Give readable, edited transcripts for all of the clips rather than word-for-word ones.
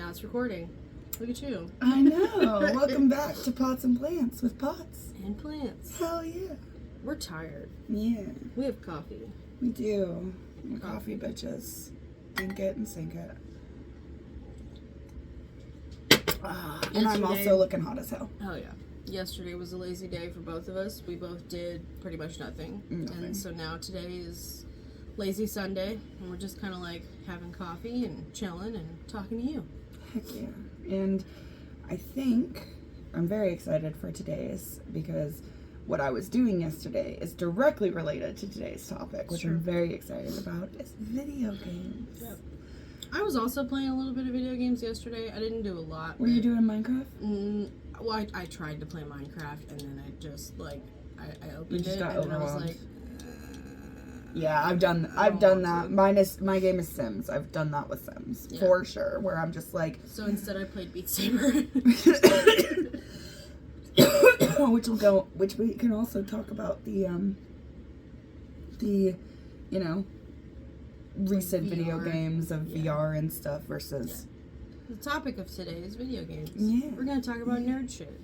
now it's recording. Look at you. I know. Welcome back to Pots and Plants with Pots. And plants. Hell yeah. We're tired. Yeah, We have coffee. we do. We're coffee bitches. Drink it and sink it. And I'm Yesterday- also looking hot as hell. Oh, yeah. Yesterday was a lazy day for both of us. We both did pretty much nothing. Nothing. And so now today is lazy Sunday. And we're just kind of like having coffee and chilling and talking to you. Heck yeah. And I think I'm very excited for today's because what I was doing yesterday is directly related to today's topic, which Sure. I'm very excited about, is video games. Yep. I was also playing a little bit of video games yesterday. I didn't do a lot. Were you doing Minecraft? Well, I tried to play Minecraft, and then I just, like, I opened just it, got and then I was overwhelmed. like, Yeah, I've done don't that. want My game is Sims. I've done that with Sims Yeah. for sure. Where I'm just like, so instead I played Beat Saber. which we can also talk about the recent video VR. games of Yeah. VR and stuff versus The topic of today is video games. Yeah. We're going to talk about nerd shit.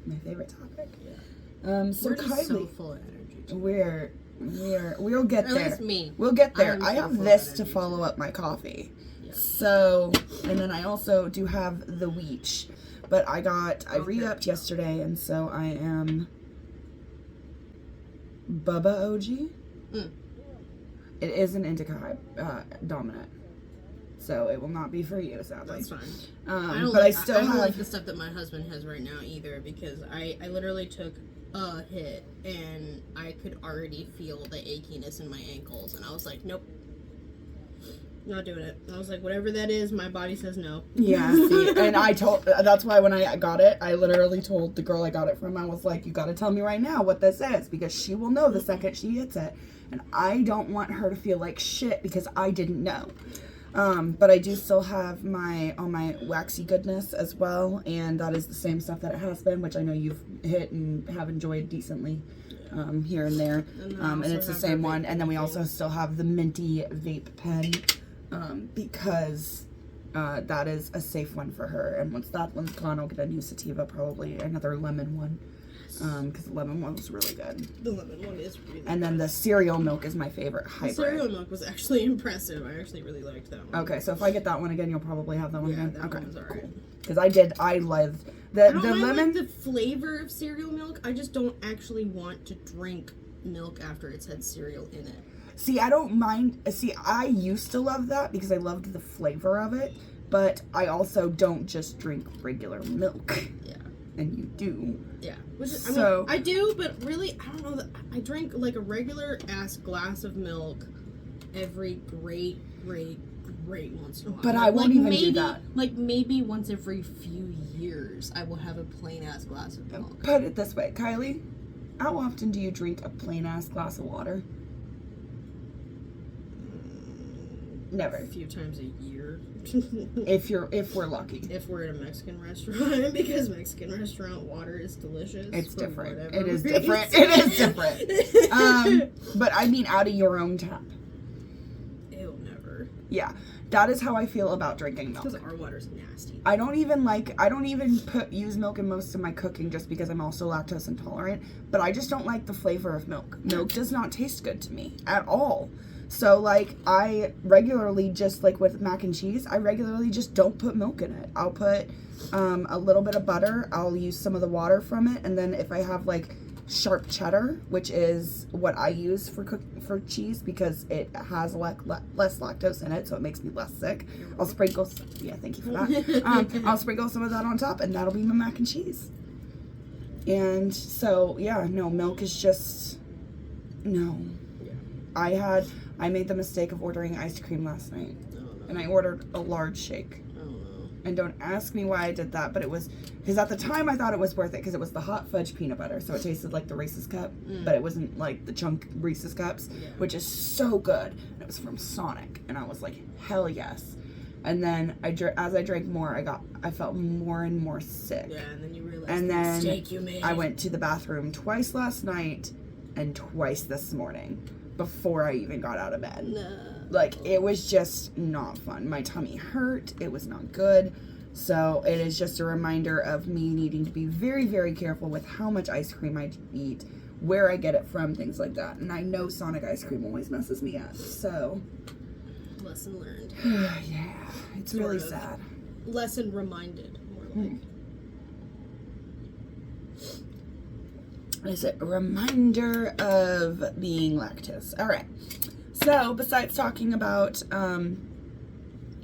my favorite topic. Yeah. So We're just so Kylie, full of energy. today. we'll get Or at there. least me. We'll get there. I'm I so have full of this to energy follow today. up my coffee. Yeah. So, and then I also do have the Weech. But I Okay. re-upped yesterday, and so I am Bubba OG. Mm. It is an indica dominant. So it will not be for you, sadly. That's fine. But I still don't have... like the stuff that my husband has right now either, because I literally took a hit and I could already feel the achiness in my ankles, and I was like, nope, not doing it. I was like, whatever that is, my body says no. Yeah, see, and that's why when I got it, I literally told the girl I got it from, I was like, you gotta tell me right now what this is, because she will know the second she hits it, and I don't want her to feel like shit because I didn't know. But I do still have all my waxy goodness as well, and that is the same stuff that it has been, which I know you've hit and have enjoyed decently here and there. And then I And also it's the have same her one, vape and then we pen. also still have the minty vape pen, because that is a safe one for her. And once that one's gone, I'll get a new sativa, probably another lemon one, because the lemon one was really good. The lemon one is really And then the cereal milk is my favorite the hybrid. cereal milk was actually impressive. I actually really liked that one. Okay, so if I get that one again, you'll probably have that one Yeah, again. that Okay, one was alright. Because I loved the I don't mind, lemon. like, the flavor of cereal milk. I just don't actually want to drink milk after it's had cereal in it. See, I don't mind. See, I used to love that because I loved the flavor of it, but I also don't just drink regular milk. Yeah. And you do. Yeah. Which is, So- I do, but really, I don't know. That I drink like a regular ass glass of milk every great once in a while. But I won't Like, even do maybe, that. Like maybe once every few years, I will have a plain ass glass of milk. Put it this way, Kylie. How often do you drink a plain ass glass of water? Never. A few times a year. If we're lucky. If we're at a Mexican restaurant, because Mexican restaurant water is delicious. It's for different. whatever It is reason. different. It is different. But I mean out of your own tap. Ew, never. Yeah. That is how I feel about drinking milk. Because our water's nasty. I don't even use milk in most of my cooking just because I'm also lactose intolerant, but I just don't like the flavor of milk. Milk does not taste good to me at all. So like I regularly just like with mac and cheese, I regularly just don't put milk in it. I'll put a little bit of butter, I'll use some of the water from it, and then if I have like sharp cheddar, which is what I use for cheese because it has less lactose in it, so it makes me less sick. I'll sprinkle. Yeah, thank you for that. I'll sprinkle some of that on top, and that'll be my mac and cheese. And so yeah, no, milk is just no. Yeah. I made the mistake of ordering ice cream last night, Oh, no. and I ordered a large shake. Oh, no. And don't ask me why I did that, but it was because at the time I thought it was worth it because it was the hot fudge peanut butter, so it tasted like the Reese's cup, but it wasn't like the chunk Reese's cups, Yeah. which is so good. And it was from Sonic, and I was like, hell yes. And then as I drank more, I felt more and more sick. Yeah, and then you realize And the then mistake you made. I went to the bathroom twice last night and twice this morning. before I even got out of bed. No. Like, it was just not fun. My tummy hurt. It was not good. So it is just a reminder of me needing to be very, very careful with how much ice cream I eat, where I get it from, things like that. And I know Sonic ice cream always messes me up. So, Lesson learned. yeah, it's Sort really of. sad. Lesson reminded, more like. Is it a reminder of being lactose? All right. So, besides talking about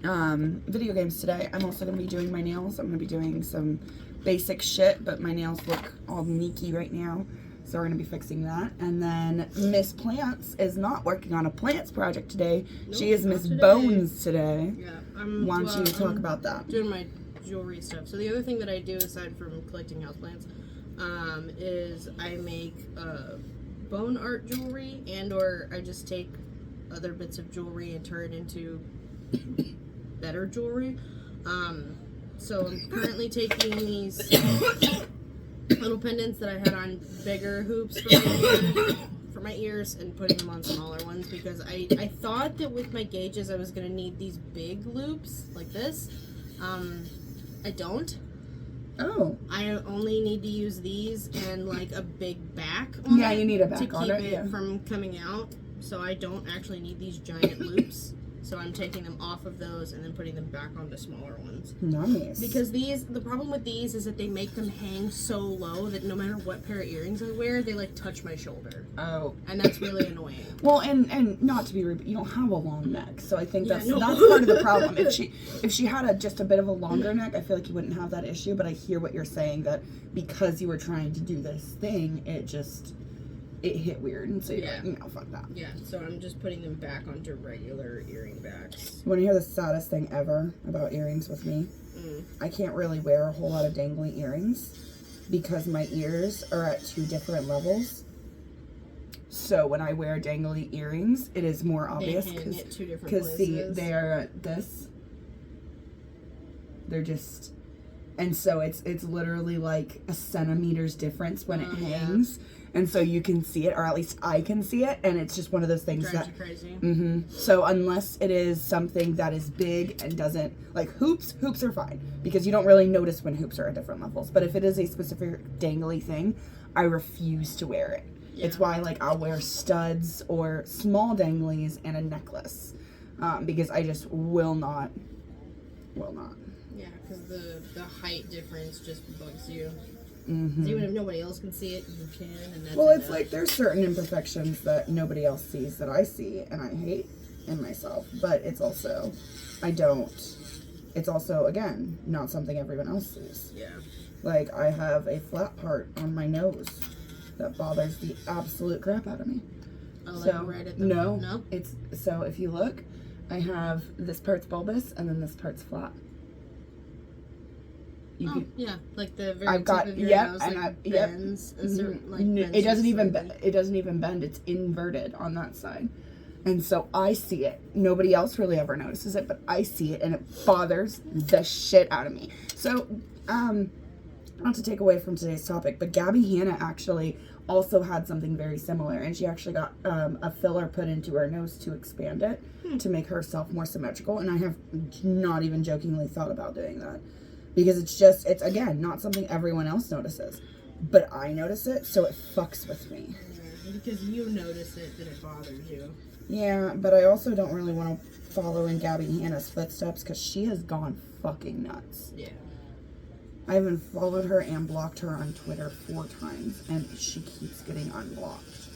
video games today, I'm also going to be doing my nails. I'm going to be doing some basic shit, but my nails look all neaky right now, so we're going to be fixing that. And then Miss Plants is not working on a plants project today. Nope, she is not Miss today. Bones today. Yeah, Why don't you talk about that? Doing my jewelry stuff. So the other thing that I do aside from collecting houseplants, is I make bone art jewelry, and or I just take other bits of jewelry and turn it into better jewelry. So I'm currently taking these little pendants that I had on bigger hoops for my ears and putting them on smaller ones, because I thought that with my gauges I was going to need these big loops like this. I don't. Oh. I only need to use these and like a big back on Yeah, it you need a to back keep on it, it yeah. from coming out. So I don't actually need these giant loops. So I'm taking them off of those and then putting them back onto smaller ones. Nice. Because the problem with these is that they make them hang so low that no matter what pair of earrings I wear, they like touch my shoulder. Oh. And that's really annoying. Well, and not to be rude, but you don't have a long neck, so I think Yeah, that's no. that's part of the problem. If she had just a bit of a longer neck, I feel like you wouldn't have that issue. But I hear what you're saying, that because you were trying to do this thing, it hit weird, and so you're Yeah. like, no, fuck that. Yeah, so I'm just putting them back onto regular earring backs. You want to hear the saddest thing ever about earrings with me? I can't really wear a whole lot of dangly earrings because my ears are at 2 different levels. So when I wear dangly earrings, it is more obvious They hang at 2 different because see, places. they are at this. They're just, and so it's literally like a centimeter's difference when it Yeah. hangs, and so you can see it, or at least I can see it, and it's just one of those things Drives that. you crazy. So unless it is something that is big and doesn't, like hoops are fine because you don't really notice when hoops are at different levels. But if it is a specific dangly thing, I refuse to wear it. Yeah. It's why like I'll wear studs or small danglies and a necklace, because I just will not. Yeah, because the height difference just bugs you. Even if nobody else can see it, you can, and that's Well, it's enough. like there's certain imperfections that nobody else sees that I see and I hate in myself, but it's also, it's also, again, not something everyone else sees. Yeah. Like, I have a flat part on my nose that bothers the absolute crap out of me. Oh, like So, right at the no, it's, so if you look, I have this part's bulbous and then this part's flat. You Oh, can, yeah, like the very I've got, tip of your yep, nose, and like yep. bends a certain, like N- bends it doesn't just even slightly. it doesn't even bend. It's inverted on that side, and so I see it. Nobody else really ever notices it, but I see it, and it bothers the shit out of me. So, not to take away from today's topic, but Gabby Hanna actually also had something very similar, and she actually got a filler put into her nose to expand it to make herself more symmetrical. And I have not even jokingly thought about doing that. Because it's again, not something everyone else notices. But I notice it, so it fucks with me. Yeah, because you notice it, that it bothers you. Yeah, but I also don't really want to follow in Gabby Hanna's footsteps because she has gone fucking nuts. Yeah. I haven't followed her and blocked her on Twitter 4 times, and she keeps getting unblocked.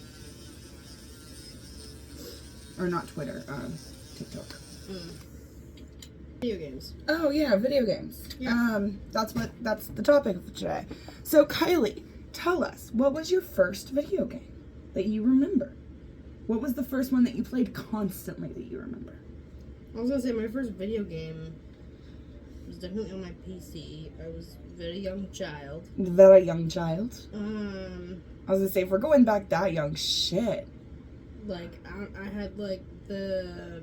Or not Twitter, TikTok. Video games. Oh yeah, video games. Yeah. That's the topic of today. So Kylie, tell us, what was your first video game that you remember? What was the first one that you played constantly that you remember? I was gonna say my first video game was definitely on my PC. I was a very young child. Very young child. I I was gonna say, if we're going back that young, shit. like I had like the.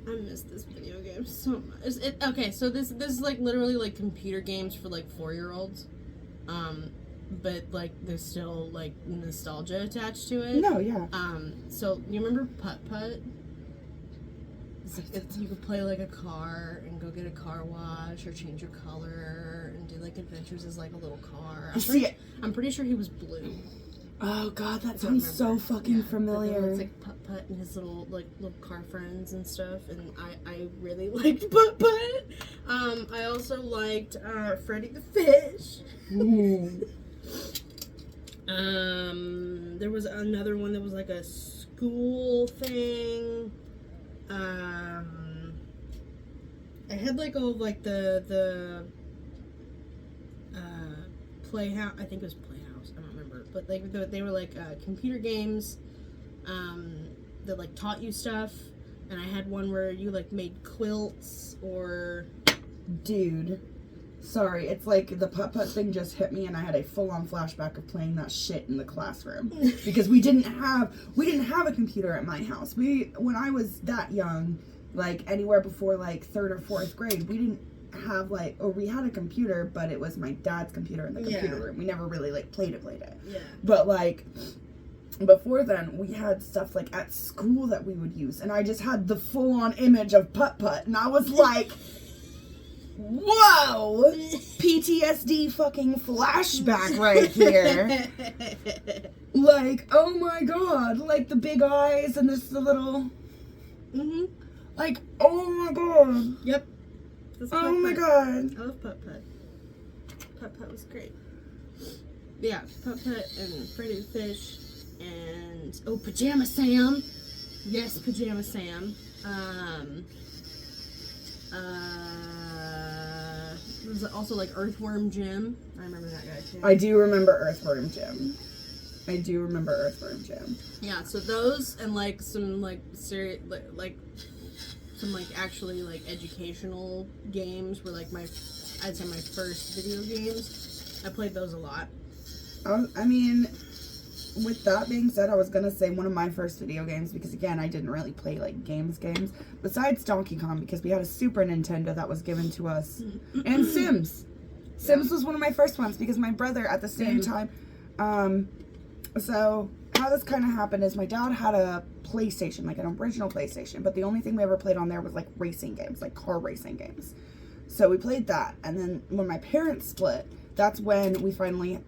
I miss this video game so much. Okay, so this is like literally like computer games for like 4-year-olds. but like there's still like nostalgia attached to it. No, yeah. So you remember Putt Putt? You could play like a car and go get a car wash or change your color and do like adventures as like a little car. I'm pretty sure he was blue. Oh god, that sounds so fucking familiar. It's like Putt Putt and his little car friends and stuff, and I really liked Putt Putt. I also liked Freddy the Fish. There was another one that was like a school thing. I had like all of like the Playhouse. I think it was Playhouse. I don't remember, but like they were like computer games that like taught you stuff. And I had one where you like made quilts or. Dude, sorry, it's like the Putt Putt thing just hit me, and I had a full-on flashback of playing that shit in the classroom because we didn't have a computer at my house. When I was that young, like anywhere before like 3rd or 4th grade, we didn't have we had a computer, but it was my dad's computer in the computer room. We never really like played it. Yeah. But like before then, we had stuff like at school that we would use, and I just had the full-on image of Putt Putt, and I was like. Whoa! PTSD fucking flashback right here. Like, oh my god. Like the big eyes and the little... Mm-hmm. Like, oh my god. Yep. Oh my god. I love Putt Putt. Putt Putt was great. Yeah, Putt Putt and Freddy the Fish and... Oh, Pajama Sam. Yes, Pajama Sam. There was also like Earthworm Jim. I remember that guy too. I do remember Earthworm Jim. Yeah, so those and like some like serious like some like actually like educational games were like I'd say my first video games. I played those a lot. I mean, with that being said, I was gonna say one of my first video games, because again, I didn't really play like games, besides Donkey Kong, because we had a Super Nintendo that was given to us, and Sims. Sims was one of my first ones, because my brother at the same time, so how this kind of happened is my dad had a PlayStation, like an original PlayStation, but the only thing we ever played on there was like racing games, like car racing games. So we played that, and then when my parents split, that's when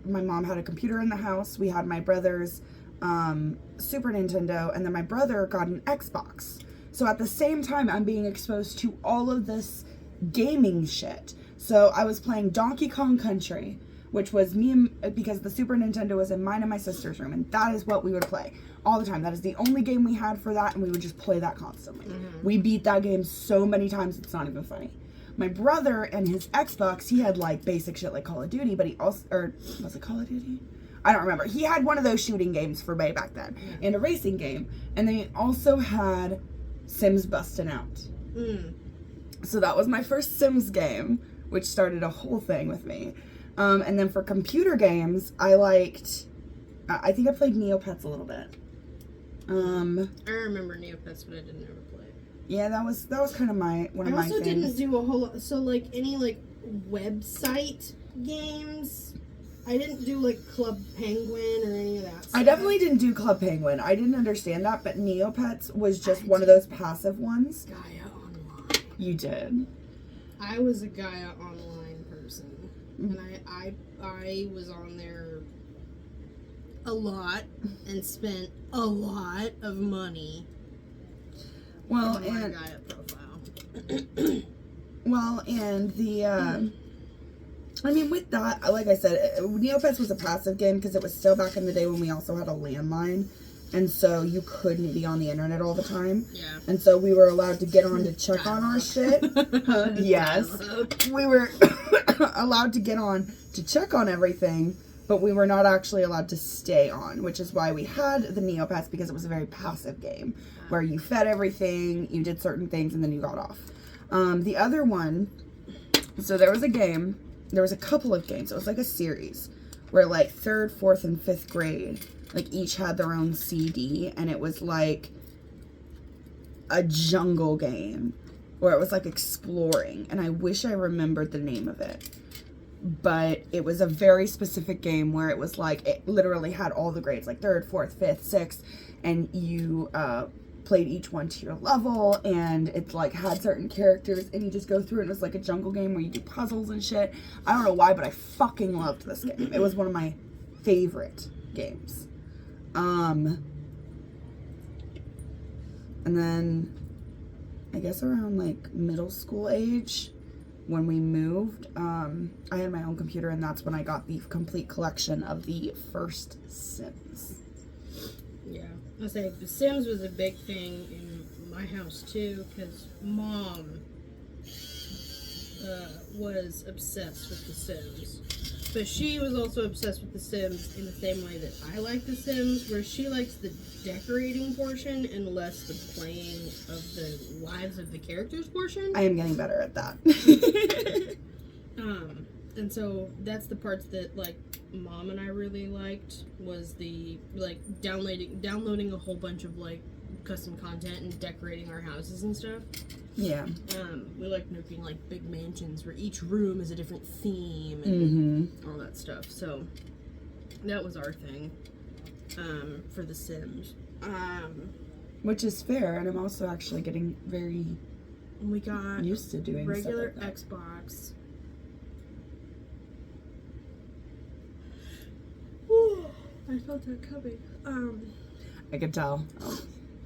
my mom had a computer in the house. We had my brother's Super Nintendo, and then my brother got an Xbox. So at the same time, I'm being exposed to all of this gaming shit. So I was playing Donkey Kong Country, which was because the Super Nintendo was in mine and my sister's room, and that is what we would play all the time. That is the only game we had for that, and we would just play that constantly. Mm-hmm. We beat that game so many times, it's not even funny. My brother and his Xbox, he had like basic shit like Call of Duty, but he also, or was it Call of Duty? I don't remember. He had one of those shooting games for way back then, and a racing game, and then he also had Sims Bustin' Out. So that was my first Sims game, which started a whole thing with me. And then for computer games, I think I played Neopets a little bit. I remember Neopets, but I didn't ever play it. Yeah, that was kind of one of my things. I also didn't do a whole lot. So like any like website games, I didn't do like Club Penguin or any of that stuff. I definitely didn't do Club Penguin. I didn't understand that, but Neopets was just one of those passive ones. Gaia Online. You did. I was a Gaia Online person, and I was on there a lot and spent a lot of money. Well, on my Gaia profile. Well, and the I mean, with that, like I said, Neopets was a passive game because it was still back in the day when we also had a landline, and so you couldn't be on the internet all the time. Yeah. And so we were allowed to get on to check on our shit. Yes. We were allowed to get on to check on everything, but we were not actually allowed to stay on, which is why we had the Neopets, because it was a very passive game where you fed everything, you did certain things, and then you got off. The other one, so there was a couple of games. It was like a series where like 3rd, 4th, and 5th grade, like each had their own CD, and it was like a jungle game where it was like exploring, and I wish I remembered the name of it. but it was a very specific game where it was like, it literally had all the grades, like 3rd, 4th, 5th, 6th, and you played each one to your level, and it like had certain characters, and you just go through it, and it was like a jungle game where you do puzzles and shit. I don't know why, but I fucking loved this game. It was one of my favorite games. And then I guess around like middle school age, when we moved, I had my own computer, and that's when I got the complete collection of the first Sims. Yeah, I'll say The Sims was a big thing in my house too, because Mom was obsessed with The Sims. But she was also obsessed with The Sims in the same way that I like The Sims, where she likes the decorating portion and less the playing of the lives of the characters portion. I am getting better at that. And so that's the parts that like Mom and I really liked, was the like downloading a whole bunch of like custom content and decorating our houses and stuff. Yeah. We like making like big mansions where each room is a different theme and all that stuff. So that was our thing for The Sims. Which is fair, and I'm also actually getting very We got used to doing regular stuff like that. Xbox. I felt that coming. I could tell.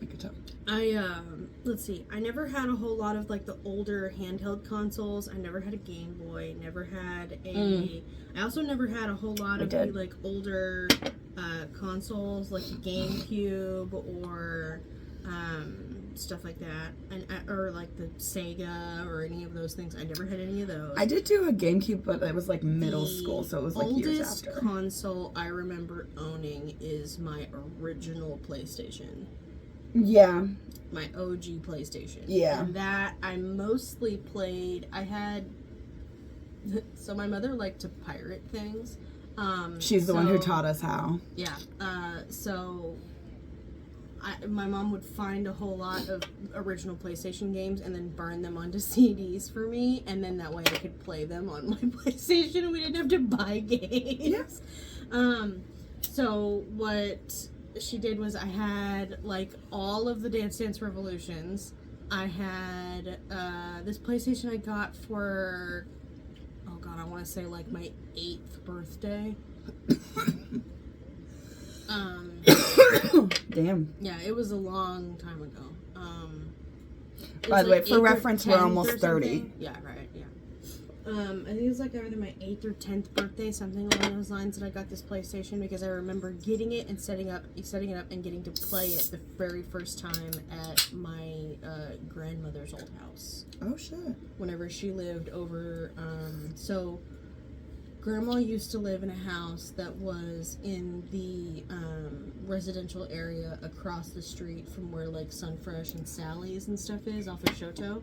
I could tell. Let's see. I never had a whole lot of like the older handheld consoles. I never had a Game Boy. Never had a. I also never had a whole lot of the like older consoles, like the GameCube or stuff like that, and or like the Sega or any of those things. I never had any of those. I did do a GameCube, but it was like middle school, so it was like years after. The oldest console I remember owning is my original PlayStation. Yeah. My OG PlayStation. Yeah. And that I mostly played. I had. So my mother liked to pirate things. She's the one who taught us how. Yeah. So my mom would find a whole lot of original PlayStation games and then burn them onto CDs for me, and then that way I could play them on my PlayStation and we didn't have to buy games. Yeah. So what she did was I had like all of the Dance Dance Revolutions. I had this PlayStation I got for, oh god, I want to say like my 8th birthday. Damn. Yeah, it was a long time ago. By the way, for reference, we're almost 30. Yeah, right, yeah. I think it was like either my 8th or 10th birthday, something along those lines, that I got this PlayStation, because I remember getting it and setting it up and getting to play it the very first time at my grandmother's old house. Oh, shit. Whenever she lived over, so Grandma used to live in a house that was in the residential area across the street from where like Sunfresh and Sally's and stuff is, off of Shoto.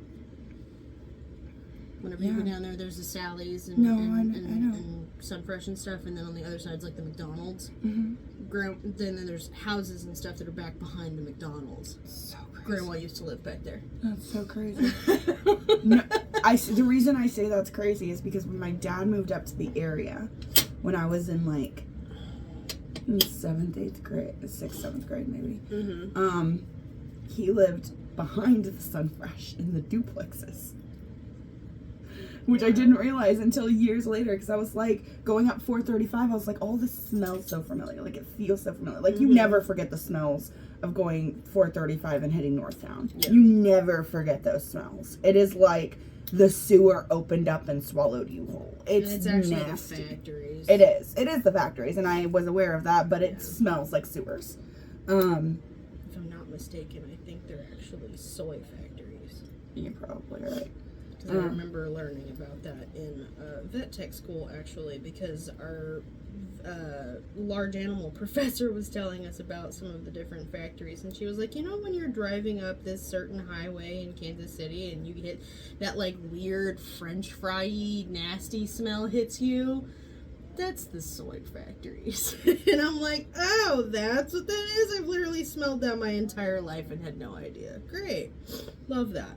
Whenever you go down there, there's the Sally's and, and Sunfresh and stuff, and then on the other side is like the McDonald's. Then there's houses and stuff that are back behind the McDonald's. So crazy. Grandma used to live back there. That's so crazy. No, the reason I say that's crazy is because when my dad moved up to the area, when I was in like 7th, 8th grade, 6th, 7th grade maybe, he lived behind the Sunfresh in the duplexes. Which I didn't realize until years later, because I was like, going up 435, I was like, oh, this smells so familiar. Like, it feels so familiar. Like, you never forget the smells of going 435 and heading Northtown. Yeah. You never forget those smells. It is like the sewer opened up and swallowed you whole. It's actually nasty. The factories. It is. It is the factories, and I was aware of that, but it smells like sewers. If I'm not mistaken, I think they're actually soy factories. You're probably right. I remember learning about that in vet tech school, actually, because our large animal professor was telling us about some of the different factories, and she was like, you know, when you're driving up this certain highway in Kansas City and you get that like weird French fry-y nasty smell hits you, that's the soy factories. And I'm like, oh, that's what that is? I've literally smelled that my entire life and had no idea. Great. Love that.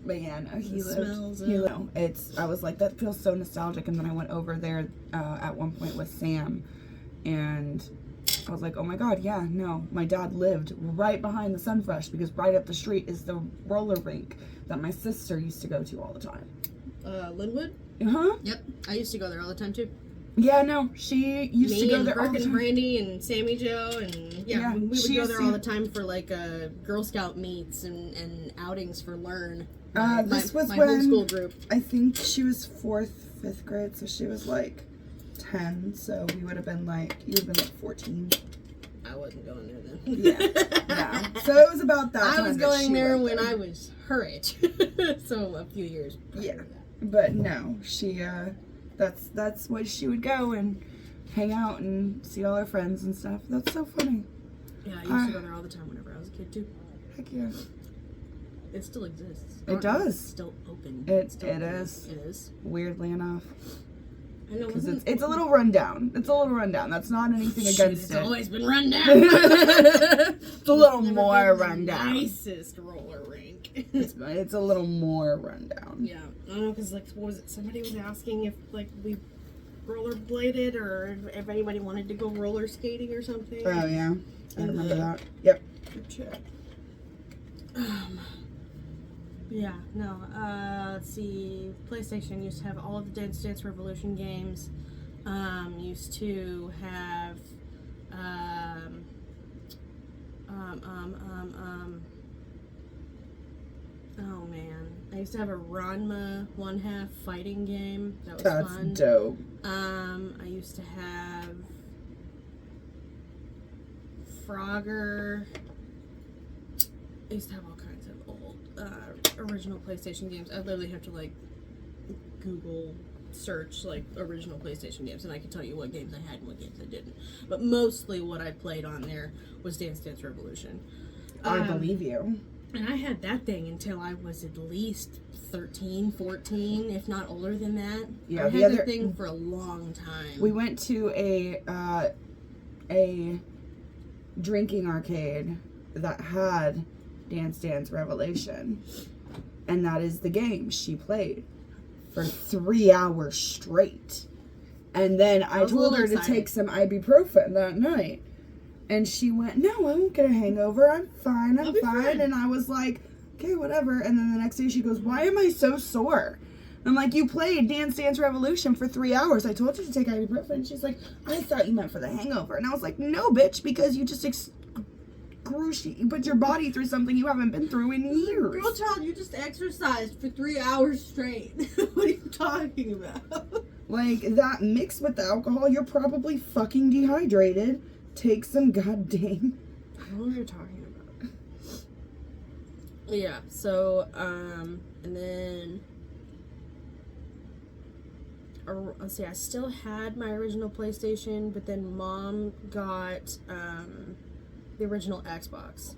But yeah, no, he The lived. smells He of- lived. I was like, that feels so nostalgic. And then I went over there at one point with Sam, and I was like, oh my god, yeah, no, my dad lived right behind the Sunfresh because right up the street is the roller rink that my sister used to go to all the time. Linwood? Huh? Yep. I used to go there all the time too. Yeah, no, she used to Me go and there all Brooke the and time. Brandy and Sammy Joe and Yeah, we would she go used there to- all the time for like Girl Scout meets and outings for Learn. This was my when homeschool group. I think she was 4th, 5th grade, so she was like 10. So we would have been like, you would have been like 14. I wasn't going there then. Yeah. So it was about that I time was that going she there went when I was her age. So a few years. prior Yeah. to that. But no, she that's what she would go and hang out and see all her friends and stuff. That's so funny. Yeah, I used to go there all the time whenever I was a kid too. Heck yeah. It still exists. It does. It's still open. It Still is. It is. Weirdly enough. I know. Because it's a little rundown. It's a little rundown. That's not anything against It's it. always been run down. It's a little Never more been the rundown. Nicest roller rink. It's a little more rundown. Yeah, I don't know, because like, what was it? Somebody was asking if like we rollerbladed or if anybody wanted to go roller skating or something. Oh yeah, I remember that. Yep. Yeah, no. Let's see. PlayStation used to have all of the Dance Dance Revolution games. Used to have oh man, I used to have a Ranma 1/2 fighting game. That was That's fun. dope. I used to have Frogger. I used to have all kinds of old original PlayStation games. I literally have to like Google search like original PlayStation games, and I can tell you what games I had and what games I didn't. But mostly what I played on there was Dance Dance Revolution. I believe you. And I had that thing until I was at least 13, 14, if not older than that. Yeah, I the had other- that thing for a long time. We went to a drinking arcade that had Dance Dance Revelation, and that is the game she played for 3 hours straight. And then I was a told little her to excited. take some ibuprofen that night, and she went, "No, I won't get a hangover. I'm fine. I'll I'm be fine." fine. And I was like, "Okay, whatever." And then the next day she goes, "Why am I so sore?" I'm like, "You played Dance Dance Revolution for 3 hours. I told you to take ibuprofen." She's like, "I thought you meant for the hangover." And I was like, "No, bitch, because you just you put your body through something you haven't been through in years." Girl child, you just exercised for 3 hours straight. What are you talking about? Like, that mixed with the alcohol, you're probably fucking dehydrated. Take some goddamn... I don't know what you're talking about. Yeah, so, and then... let's see, I still had my original PlayStation, but then Mom got, the original Xbox.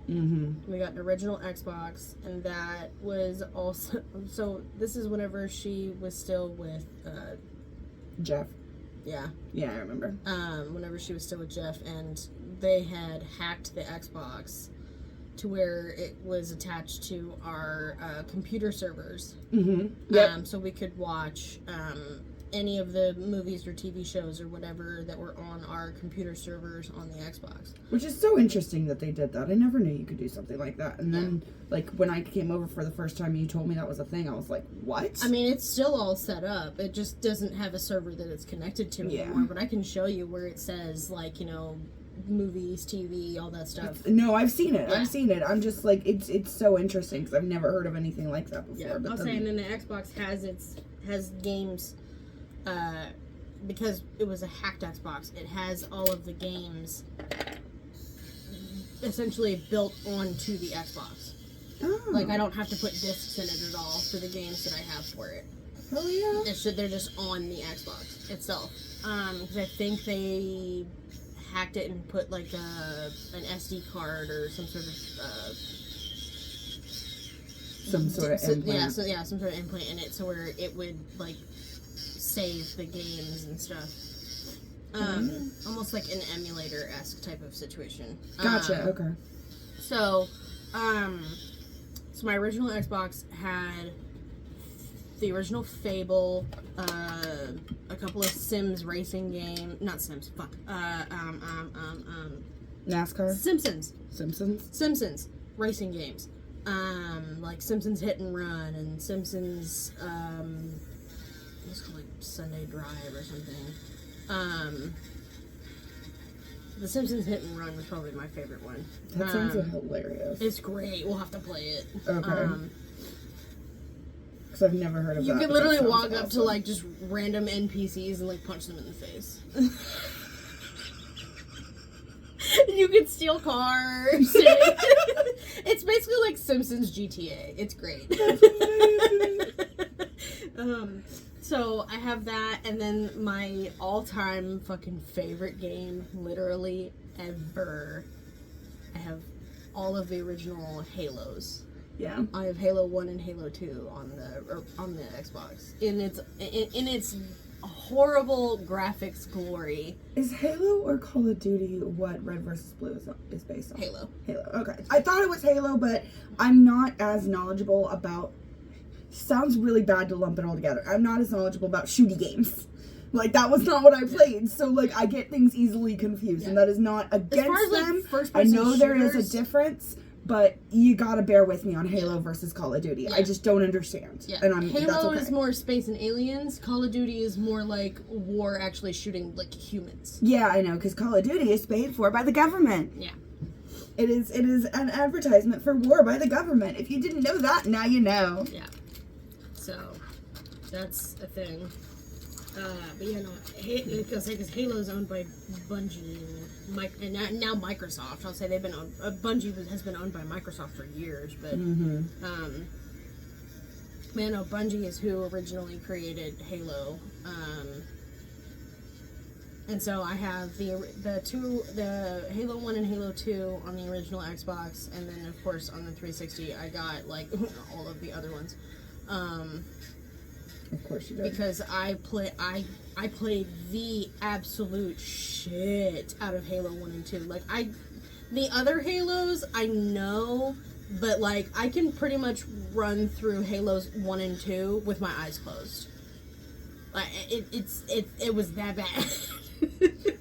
Mm-hmm. We got an original Xbox, and that was also... So, this is whenever she was still with, Jeff. yeah. Yeah, I remember. Whenever she was still with Jeff, and they had hacked the Xbox to where it was attached to our computer servers. Mm-hmm. Yep. So we could watch any of the movies or TV shows or whatever that were on our computer servers on the Xbox. Which is so interesting that they did that. I never knew you could do something like that. And then, like, when I came over for the first time, you told me that was a thing. I was like, what? I mean, it's still all set up. It just doesn't have a server that it's connected to anymore. But I can show you where it says, like, you know, movies, TV, all that stuff. No, I've seen it. Yeah. I've seen it. I'm just like, it's so interesting because I've never heard of anything like that before. Yeah, But I was then- saying, and the Xbox has games, because it was a hacked Xbox. It has all of the games essentially built onto the Xbox. Oh, Like, I don't have to put discs in it at all for the games that I have for it. hell yeah. They're just on the Xbox itself. Because I think they hacked it and put like an SD card or some sort of Some sort of implant. some sort of implant in it, so where it would like save the games and stuff. Almost like an emulator-esque type of situation. Gotcha. Okay. So, So my original Xbox had the original Fable, a couple of Sims racing game, not Sims, fuck, NASCAR? Simpsons racing games, like Simpsons Hit and Run and Simpsons, what's it called, like Sunday Drive or something. The Simpsons Hit and Run was probably my favorite one. That sounds hilarious. It's great. We'll have to play it. Okay. Because I've never heard of that. You can literally walk up to like just random NPCs and like punch them in the face. You can steal cars. It's basically like Simpsons GTA. It's great. So I have that, and then my all-time fucking favorite game, literally ever. I have all of the original Halos. Yeah. I have Halo 1 and Halo 2 on the Xbox. In its horrible graphics glory. Is Halo or Call of Duty what Red vs. Blue is based on? Halo. Okay. I thought it was Halo, but I'm not as knowledgeable about... Sounds really bad to lump it all together. I'm not as knowledgeable about shooty games. Like, that was not what I played. So, like, I get things easily confused. And that is not against them. I know there is a difference. But you gotta bear with me on Halo versus Call of Duty. I just don't understand. Yeah. And Halo is more space and aliens. Call of Duty is more like war actually shooting, like, humans. Yeah, I know, because Call of Duty is paid for by the government. Yeah. It is an advertisement for war by the government. If you didn't know that, now you know. Yeah. So, that's a thing. But yeah, no, because Halo is owned by Bungie and now Microsoft. I'll say they've been owned. Bungie has been owned by Microsoft for years, but man, no, Bungie is who originally created Halo. And so I have the Halo 1 and Halo 2 on the original Xbox, and then of course on the 360 I got like all of the other ones. Of course you did. Because I played the absolute shit out of Halo 1 and 2. Like the other Halos I know, but like I can pretty much run through Halos 1 and 2 with my eyes closed. Like it was that bad.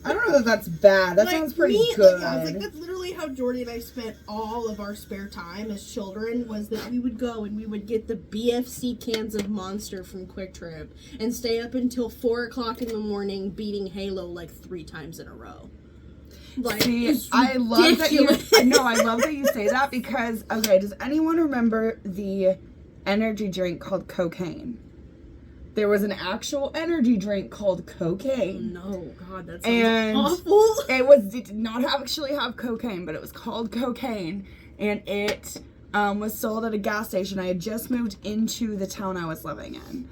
I don't know that that's bad. That sounds pretty good. I was like, that's literally how Jordy and I spent all of our spare time as children, was that we would go and we would get the BFC cans of Monster from Quick Trip and stay up until 4 o'clock in the morning beating Halo like 3 times in a row. Like, see, I love that you. No, I love that you say that because does anyone remember the energy drink called cocaine? There was an actual energy drink called cocaine. No, God, that sounds awful. It did not actually have cocaine, but it was called cocaine, and it was sold at a gas station. I had just moved into the town I was living in,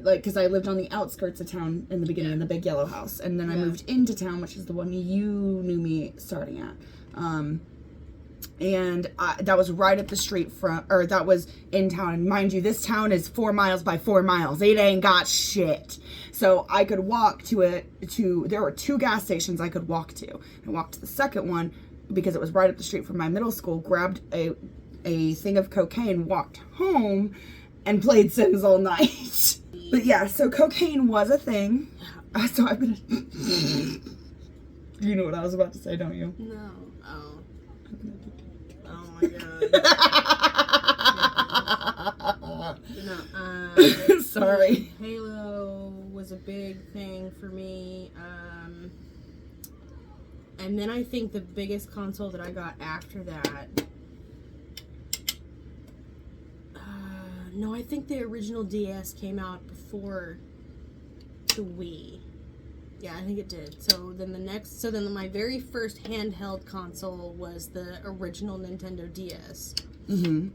because I lived on the outskirts of town in the beginning in the big yellow house, and then I moved into town, which is the one you knew me starting at. And that was right up the street that was in town. And mind you, this town is 4 miles by 4 miles. It ain't got shit. So I could walk there were 2 gas stations I could walk to. I walked to the second one because it was right up the street from my middle school, grabbed a thing of cocaine, walked home, and played Sims all night. But yeah, so cocaine was a thing. So I've been... You know what I was about to say, don't you? No. Oh my god. No, sorry. Halo was a big thing for me. And then I think the biggest console that I got after that. No, I think the original DS came out before the Wii. Yeah, I think it did. So then my very first handheld console was the original Nintendo DS. Mm-hmm.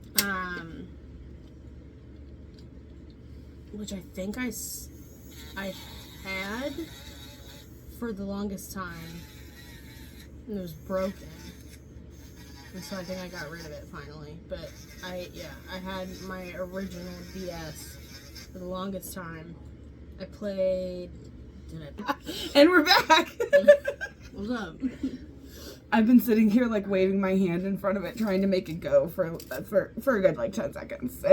Which I think I had for the longest time. And it was broken. And so I think I got rid of it finally. But I had my original DS for the longest time. I played... And we're back. What's up? I've been sitting here like waving my hand in front of it, trying to make it go for a good like 10 seconds.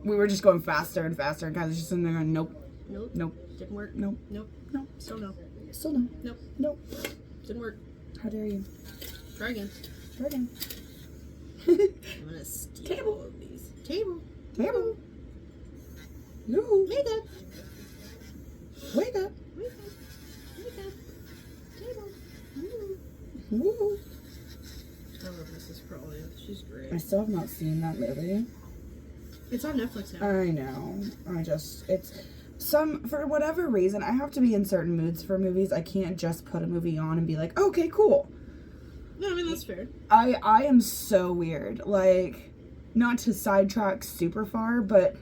We were just going faster and faster, and guys just sitting there going, nope, Nope. nope, Didn't work. nope, Nope. nope. Still no. Still no, Nope. nope. Didn't work. How dare you? Try again. Try again. I'm gonna steal Table. all of these. Table. Table. No. Wake up. Wake up. Wake up. Wake up. Table. Woo. I love Mrs. Crawley. She's great. I still have not seen that movie. It's on Netflix now. I know. For whatever reason, I have to be in certain moods for movies. I can't just put a movie on and be like, okay, cool. No, I mean, that's fair. I am so weird. Like, not to sidetrack super far, but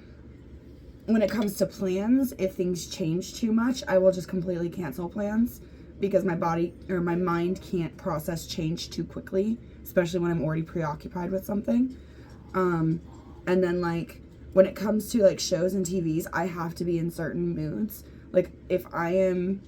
when it comes to plans, if things change too much, I will just completely cancel plans because my body or my mind can't process change too quickly, especially when I'm already preoccupied with something. And then, like, when it comes to, like, shows and TVs, I have to be in certain moods. Like, if I am...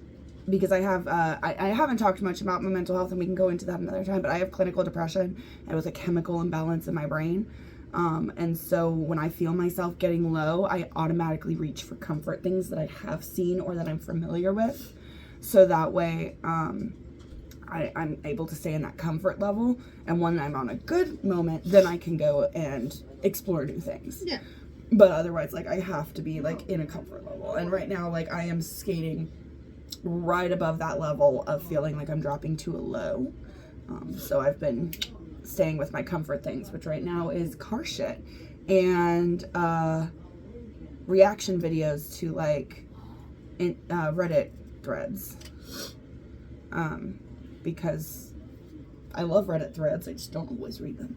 Because I have, I haven't talked much about my mental health, and we can go into that another time, but I have clinical depression, and with a chemical imbalance in my brain. And so when I feel myself getting low, I automatically reach for comfort things that I have seen or that I'm familiar with. So that way, I'm able to stay in that comfort level. And when I'm on a good moment, then I can go and explore new things. Yeah. But otherwise, like, I have to be, like, in a comfort level. And right now, like, I am skating right above that level of feeling like I'm dropping to a low. So I've been staying with my comfort things, which right now is car shit and reaction videos to, like, Reddit threads. Because I love Reddit threads, I just don't always read them.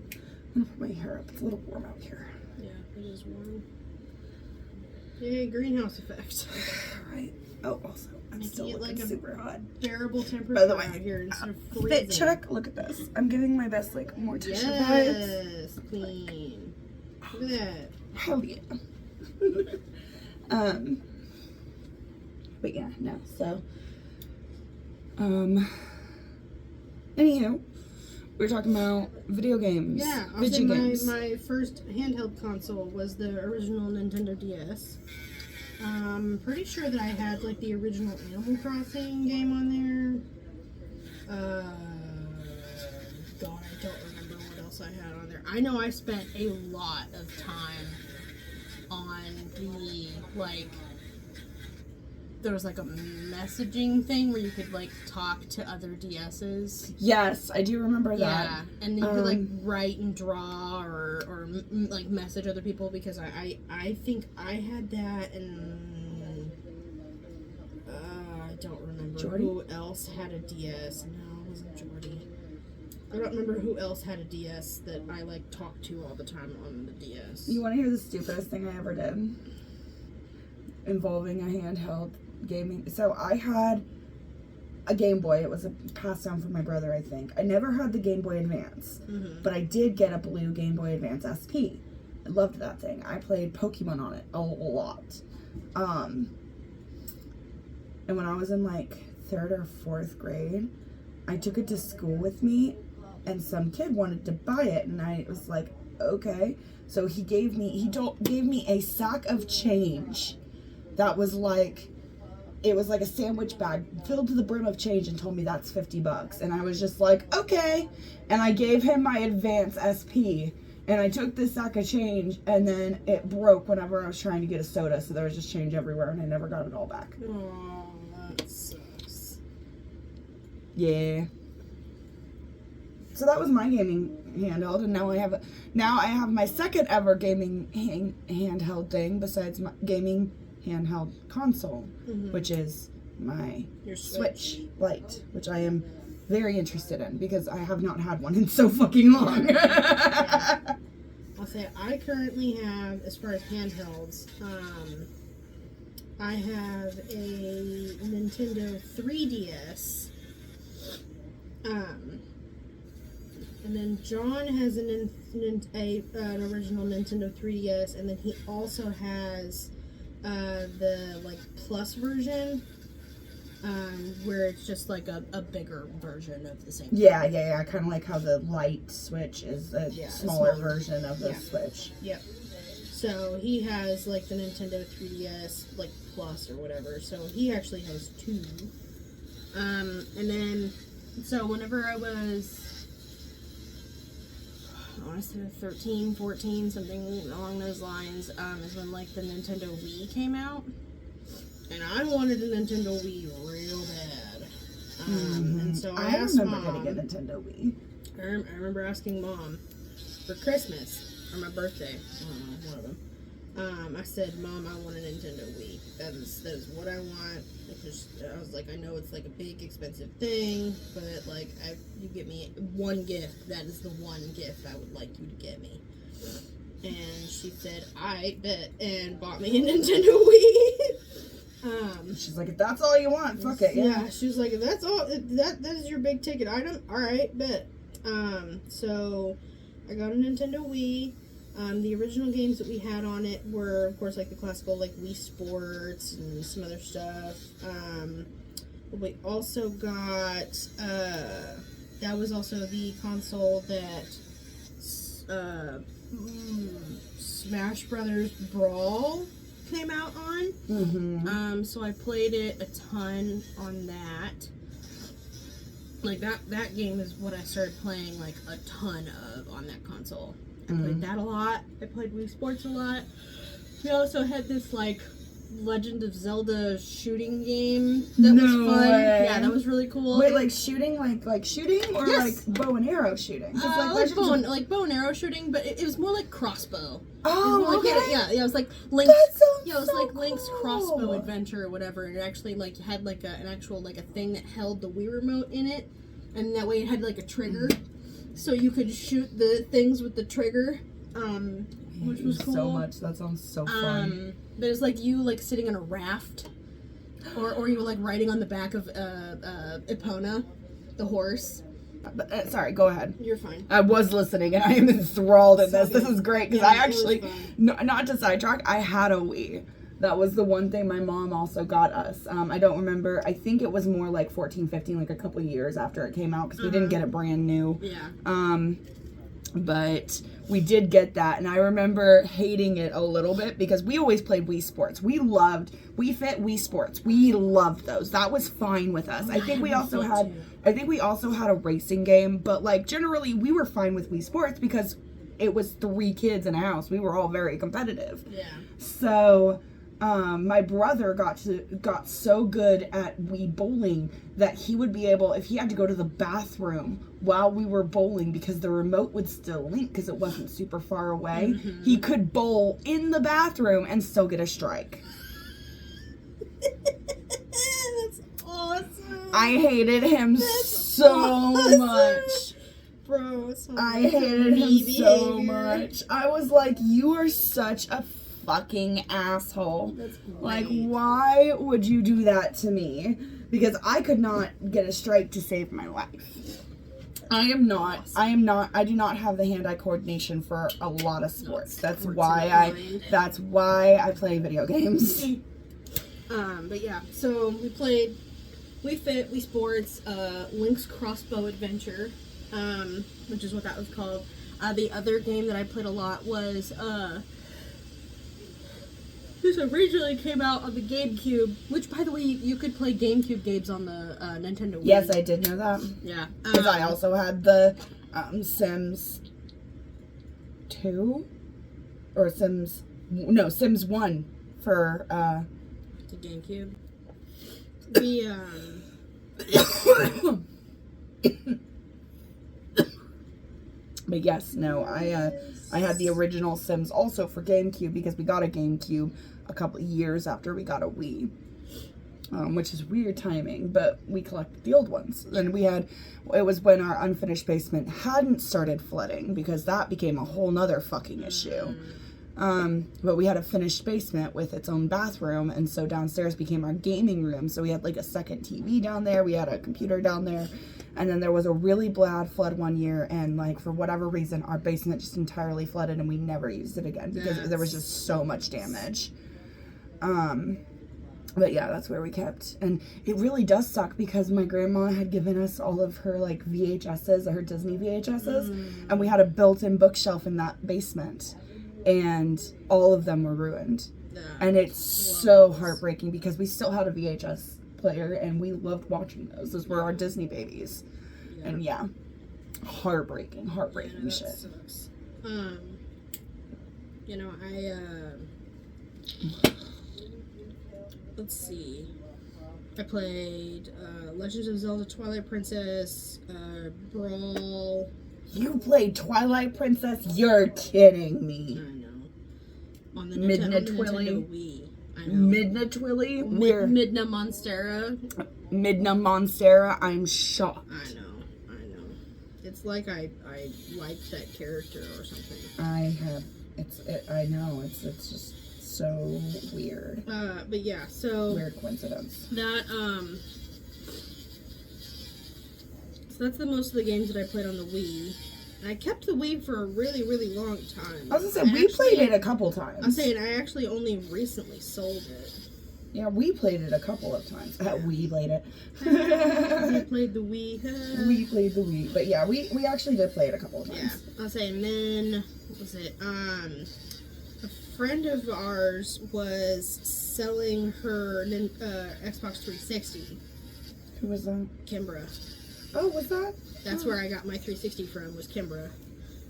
I'm gonna put my hair up, it's a little warm out here. Yeah, it is warm. Yay, greenhouse effect. Right. Oh, also, I'm Making still it looking like a super hot. Bearable temperature By the way, out here instead of freezing. Fit check, look at this. I'm giving my best, like, mortician vibes. Yes, queen. Look at that. Hell yeah. But yeah, no, so, anywho, we were talking about video games. Yeah, I'll say video games. my first handheld console was the original Nintendo DS. Pretty sure that I had, like, the original Animal Crossing game on there. God, I don't remember what else I had on there. I know I spent a lot of time on the, like, there was, like, a messaging thing where you could, like, talk to other DSs. Yes, I do remember that. Yeah, and you could, like, write and draw or like, message other people, because I think I had that, and I don't remember Jordy? who else had a DS. No, it wasn't Jordy. I don't remember who else had a DS that I, like, talked to all the time on the DS. You want to hear the stupidest thing I ever did? Involving a handheld gaming. So I had a Game Boy. It was a passed down from my brother, I think. I never had the Game Boy Advance, but I did get a blue Game Boy Advance SP. I loved that thing. I played Pokemon on it a lot. And when I was in, like, 3rd or 4th grade, I took it to school with me, and some kid wanted to buy it, and I was like, okay. So he gave me a sack of change that was like, it was like a sandwich bag filled to the brim of change, and told me that's $50. And I was just like, okay. And I gave him my Advance SP, and I took this sack of change, and then it broke whenever I was trying to get a soda, so there was just change everywhere, and I never got it all back. Oh, that sucks. Yeah. So that was my gaming handheld, and now I have my second ever gaming handheld thing besides my gaming handheld console, which is my Your Switch Lite, which I am very interested in because I have not had one in so fucking long. Yeah. I'll say I currently have, as far as handhelds, I have a Nintendo 3DS, and then John has an original Nintendo 3DS, and then he also has the, like, Plus version. where it's just like a bigger version of the same Yeah, thing. yeah, yeah. Kind of like how the light switch is a Yeah, a smaller smaller- version of the yeah. switch. Yep. So he has like the Nintendo 3DS like Plus or whatever. So he actually has 2. And then so whenever I was, I want to say 13, 14, something along those lines, is when like the Nintendo Wii came out. And I wanted a Nintendo Wii real bad. And so I asked remember Mom. getting a Nintendo Wii. I remember asking Mom for Christmas or my birthday, I don't know, one of them. I said, Mom, I want a Nintendo Wii. That is what I want. I was like, I know it's like a big expensive thing, but like, you get me one gift. That is the one gift I would like you to get me. And she said, I bet, and bought me a Nintendo Wii. She's like, if that's all you want, fuck it. Yeah. She was like, if that's all, that is your big ticket item, alright, bet. So I got a Nintendo Wii. The original games that we had on it were, of course, like the classical, like Wii Sports and some other stuff. We also got, that was also the console that, Smash Brothers Brawl came out on. Mm-hmm. So I played it a ton on that. Like that game is what I started playing like a ton of on that console. I played that a lot. I played Wii Sports a lot. We also had this like Legend of Zelda shooting game that No was fun. way. Yeah, that was really cool. Wait, like shooting, like shooting, or Yes. like bow and arrow shooting? 'Cause, like bow and arrow shooting, but it was more like crossbow. It was Oh, more like, okay. yeah, it was like Link's. That sounds Yeah, it was so like Link's cool. crossbow adventure or whatever, and it actually like had like an actual like a thing that held the Wii remote in it, and that way it had like a trigger, so you could shoot the things with the trigger, which was cool. So much. That sounds so fun. But it was like you like sitting on a raft, or you were like riding on the back of Epona, the horse. But, sorry, go ahead. You're fine. I was listening and I am enthralled in this. This is great because Yeah, I it was actually, fun. not to sidetrack, I had a Wii. That was the one thing my mom also got us. I don't remember. I think it was more like 14, 15, like a couple years after it came out because we didn't get it brand new. Yeah. But we did get that, and I remember hating it a little bit because we always played Wii Sports. We loved Wii Fit, Wii Sports. We loved those. That was fine with us. I think we also had, a racing game, but like generally we were fine with Wii Sports because it was 3 kids in a house. We were all very competitive. Yeah. So, my brother got so good at Wii bowling that he would be able, if he had to go to the bathroom while we were bowling because the remote would still link because it wasn't super far away, he could bowl in the bathroom and still get a strike. That's awesome. I hated him so much. Bro, I hated him so much. I was like, you are such a fucking asshole. That's great. Like, why would you do that to me? Because I could not get a strike to save my life. I do not have the hand-eye coordination for a lot of sports. That's why I play video games. But yeah, so we played Wii Fit, Wii Sports, Link's Crossbow Adventure, which is what that was called. The other game that I played a lot was, this originally came out on the GameCube, which, by the way, you could play GameCube games on the Nintendo Wii. Yes, I did know that. Yeah. Because I also had the Sims 2? Or Sims 1 for, The GameCube. But yes, no, I had the original Sims also for GameCube because we got a GameCube a couple of years after we got a Wii. Which is weird timing, but we collected the old ones. Then it was when our unfinished basement hadn't started flooding because that became a whole nother fucking issue. But we had a finished basement with its own bathroom, and so downstairs became our gaming room. So we had like a second TV down there, we had a computer down there, and then there was a really bad flood one year, and like for whatever reason, our basement just entirely flooded, and we never used it again because there was just so much damage. But yeah, that's where we kept. And it really does suck because my grandma had given us all of her like VHSs, her Disney VHSs, and we had a built-in bookshelf in that basement. And all of them were ruined. And it's so heartbreaking because we still had a VHS player and we loved watching those. Those were our Disney babies. Yeah. And yeah, heartbreaking that shit. sucks. You know, let's see. I played Legends of Zelda Twilight Princess, Brawl. You played Twilight Princess? You're kidding I me. know. On the Midna Nintendo Twilly? Wii. I know. Midna Twilly? Where? Midna Monstera. Midna Monstera? I'm shocked. I know. It's like I liked that character or something. I know. It's just so weird. But yeah, so Weird coincidence. that so that's the most of the games that I played on the Wii. And I kept the Wii for a really, really long time. I was gonna say, we played it a couple times. I'm saying I actually only recently sold it. Yeah, we played it a couple of times. We played it. I played the Wii. We played the Wii. But yeah, we actually did play it a couple of Yeah, times. I'll say, and then, what was it? A friend of ours was selling her Xbox 360. Who was that? Kimbra. Oh, was that? That's where I got my 360 from, was Kimbra.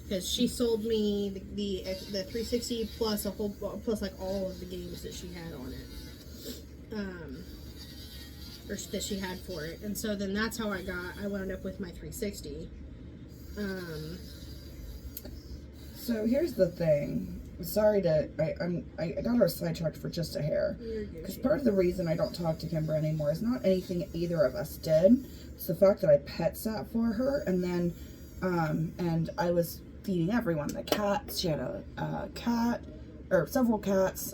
Because she sold me the 360 plus like all of the games that she had on it. Or that she had for it. And so then that's how I wound up with my 360. So here's the thing. Sorry I got her sidetracked for just a hair. Because part of the reason I don't talk to Kimber anymore is not anything either of us did. It's the fact that I pet sat for her, and then and I was feeding everyone. The cats. She had a cat, or several cats.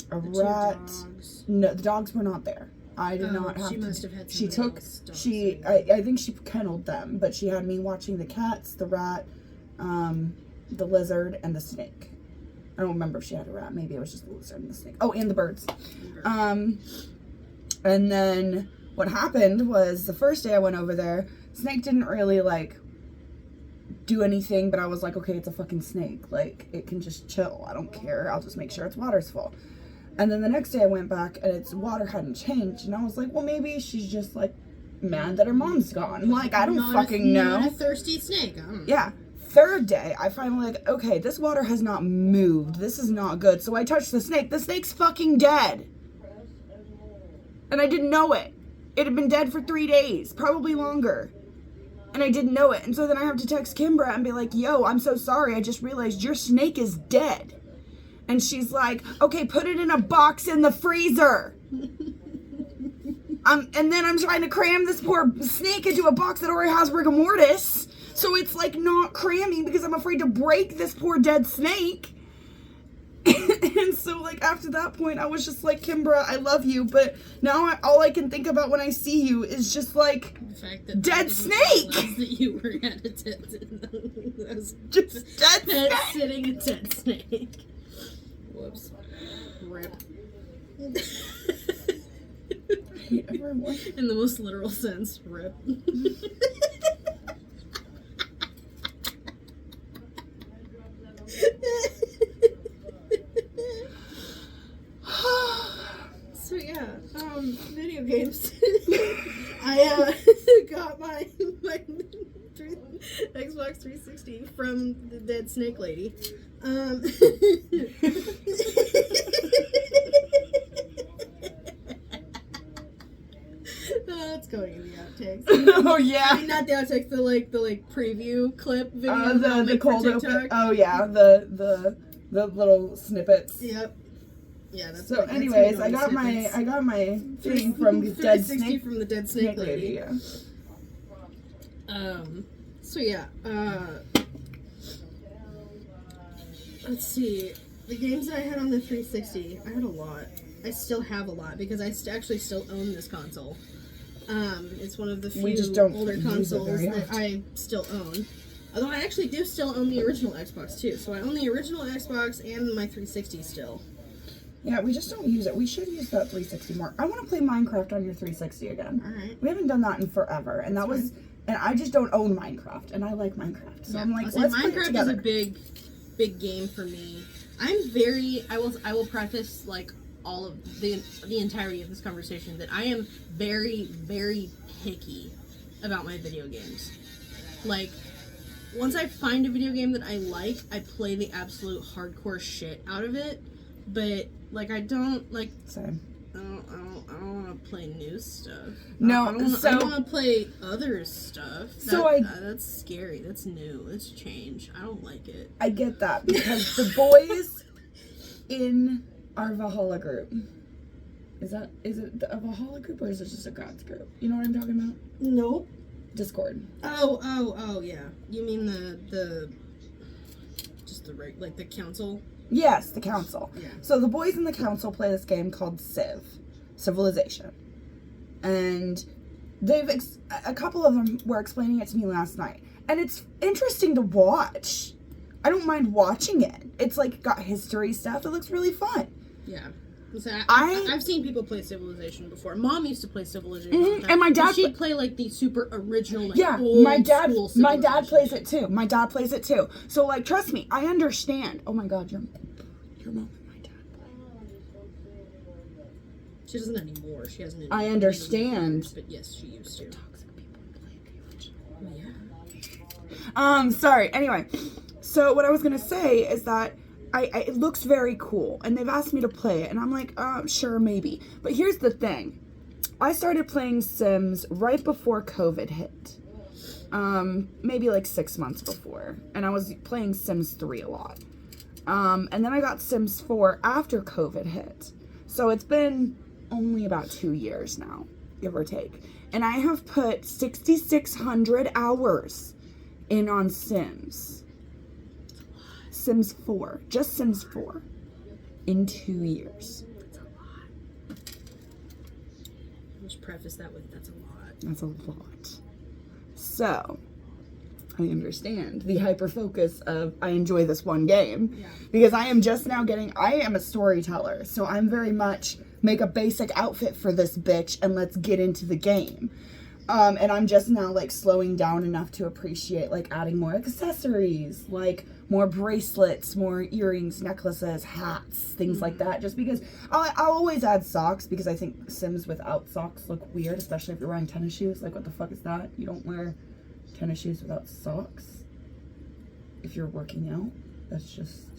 A rat. No, the dogs were not there. I did not have she to. must have had She somebody took. else dogs She. there. I think she kenneled them, but she had me watching the cats, the rat, the lizard, and the snake. I don't remember if she had a rat. Maybe it was just the lizard and the snake. Oh, and the birds. And then what happened was the first day I went over there, Snake didn't really like do anything, but I was like, okay, it's a fucking snake. Like, it can just chill. I don't care. I'll just make sure its water's full. And then the next day I went back and its water hadn't changed. And I was like, well, maybe she's just like mad that her mom's gone. Like, I don't fucking know. Not a thirsty snake. I don't know. Yeah. Third day, I finally like, okay, this water has not moved. This is not good. So I touched the snake. The snake's fucking dead. And I didn't know it. It had been dead for 3 days, probably longer. And I didn't know it. And so then I have to text Kimbra and be like, yo, I'm so sorry. I just realized your snake is dead. And she's like, okay, put it in a box in the freezer. And then I'm trying to cram this poor snake into a box that already has rigor mortis. So it's like not cramming because I'm afraid to break this poor dead snake. And so like after that point, I was just like, Kimbra, I love you. But now all I can think about when I see you is just like, The fact that dead snake! That you were at a dead just dead snake. sitting a dead snake. Whoops. Rip. I hate everyone. In the most literal sense, rip. So yeah, video games. I got my Xbox 360 from the dead snake lady. It's going in the outtakes. Oh yeah. Not the outtakes, the preview clip video. The cold for open. TikTok. Oh yeah, the little snippets. Yep. Yeah. That's So, that's anyways, really I got my thing from the dead 360 snake, from the dead snake lady. Yeah. So yeah. Let's see. The games that I had on the 360, I had a lot. I still have a lot because I actually still own this console. It's one of the few We just don't older use it consoles very that often. I still own. Although I actually do still own the original Xbox too. So I own the original Xbox and my 360 still. Yeah, we just don't use it. We should use that 360 more. I want to play Minecraft on your 360 again. Alright. We haven't done that in forever, and that was, and I just don't own Minecraft, and I like Minecraft, so I'm like, let's play it Minecraft together. is a big game for me. I'm very, I will preface like all of the entirety of this conversation that I am very, very picky about my video games. Like, once I find a video game that I like, I play the absolute hardcore shit out of it. But like, I don't like. Same. I don't want to play new stuff. No, I don't want to play other stuff. That's scary. That's new. That's change. I don't like it. I get that because the boys in our Valhalla group. Is it a Valhalla group or is it just a Gods group? You know what I'm talking about? Nope. Discord. Oh, yeah. You mean just the right, like the council? Yes, the council. Yeah. So the boys in the council play this game called Civilization. And a couple of them were explaining it to me last night. And it's interesting to watch. I don't mind watching it. It's like got history stuff. It looks really fun. Yeah. Listen, I've seen people play Civilization before. Mom used to play Civilization. Mm-hmm. And my dad she'd play like the super original, like old my dad school plays it too. My dad plays it too. So like, trust me, I understand. Oh my God, your mom and my dad play. She doesn't anymore. She hasn't. I understand. Years, but yes, she used to. Toxic people play the original. Yeah. Sorry. Anyway, so what I was gonna say is that. It looks very cool, and they've asked me to play it, and I'm like, sure, maybe. But here's the thing. I started playing Sims right before COVID hit. Maybe like 6 months before. And I was playing Sims 3 a lot. And then I got Sims 4 after COVID hit. So it's been only about 2 years now, give or take. And I have put 6,600 hours in on Sims. Sims 4. Just Sims 4. In 2 years. That's a lot. Just preface that with, that's a lot. That's a lot. So, I understand the hyper focus of I enjoy this one game. Yeah. Because I am just now I am a storyteller. So I'm very much make a basic outfit for this bitch and let's get into the game. And I'm just now like slowing down enough to appreciate like adding more accessories, like more bracelets, more earrings, necklaces, hats, things like that. Just because I'll always add socks because I think Sims without socks look weird, especially if you're wearing tennis shoes. Like what the fuck is that? You don't wear tennis shoes without socks if you're working out. That's just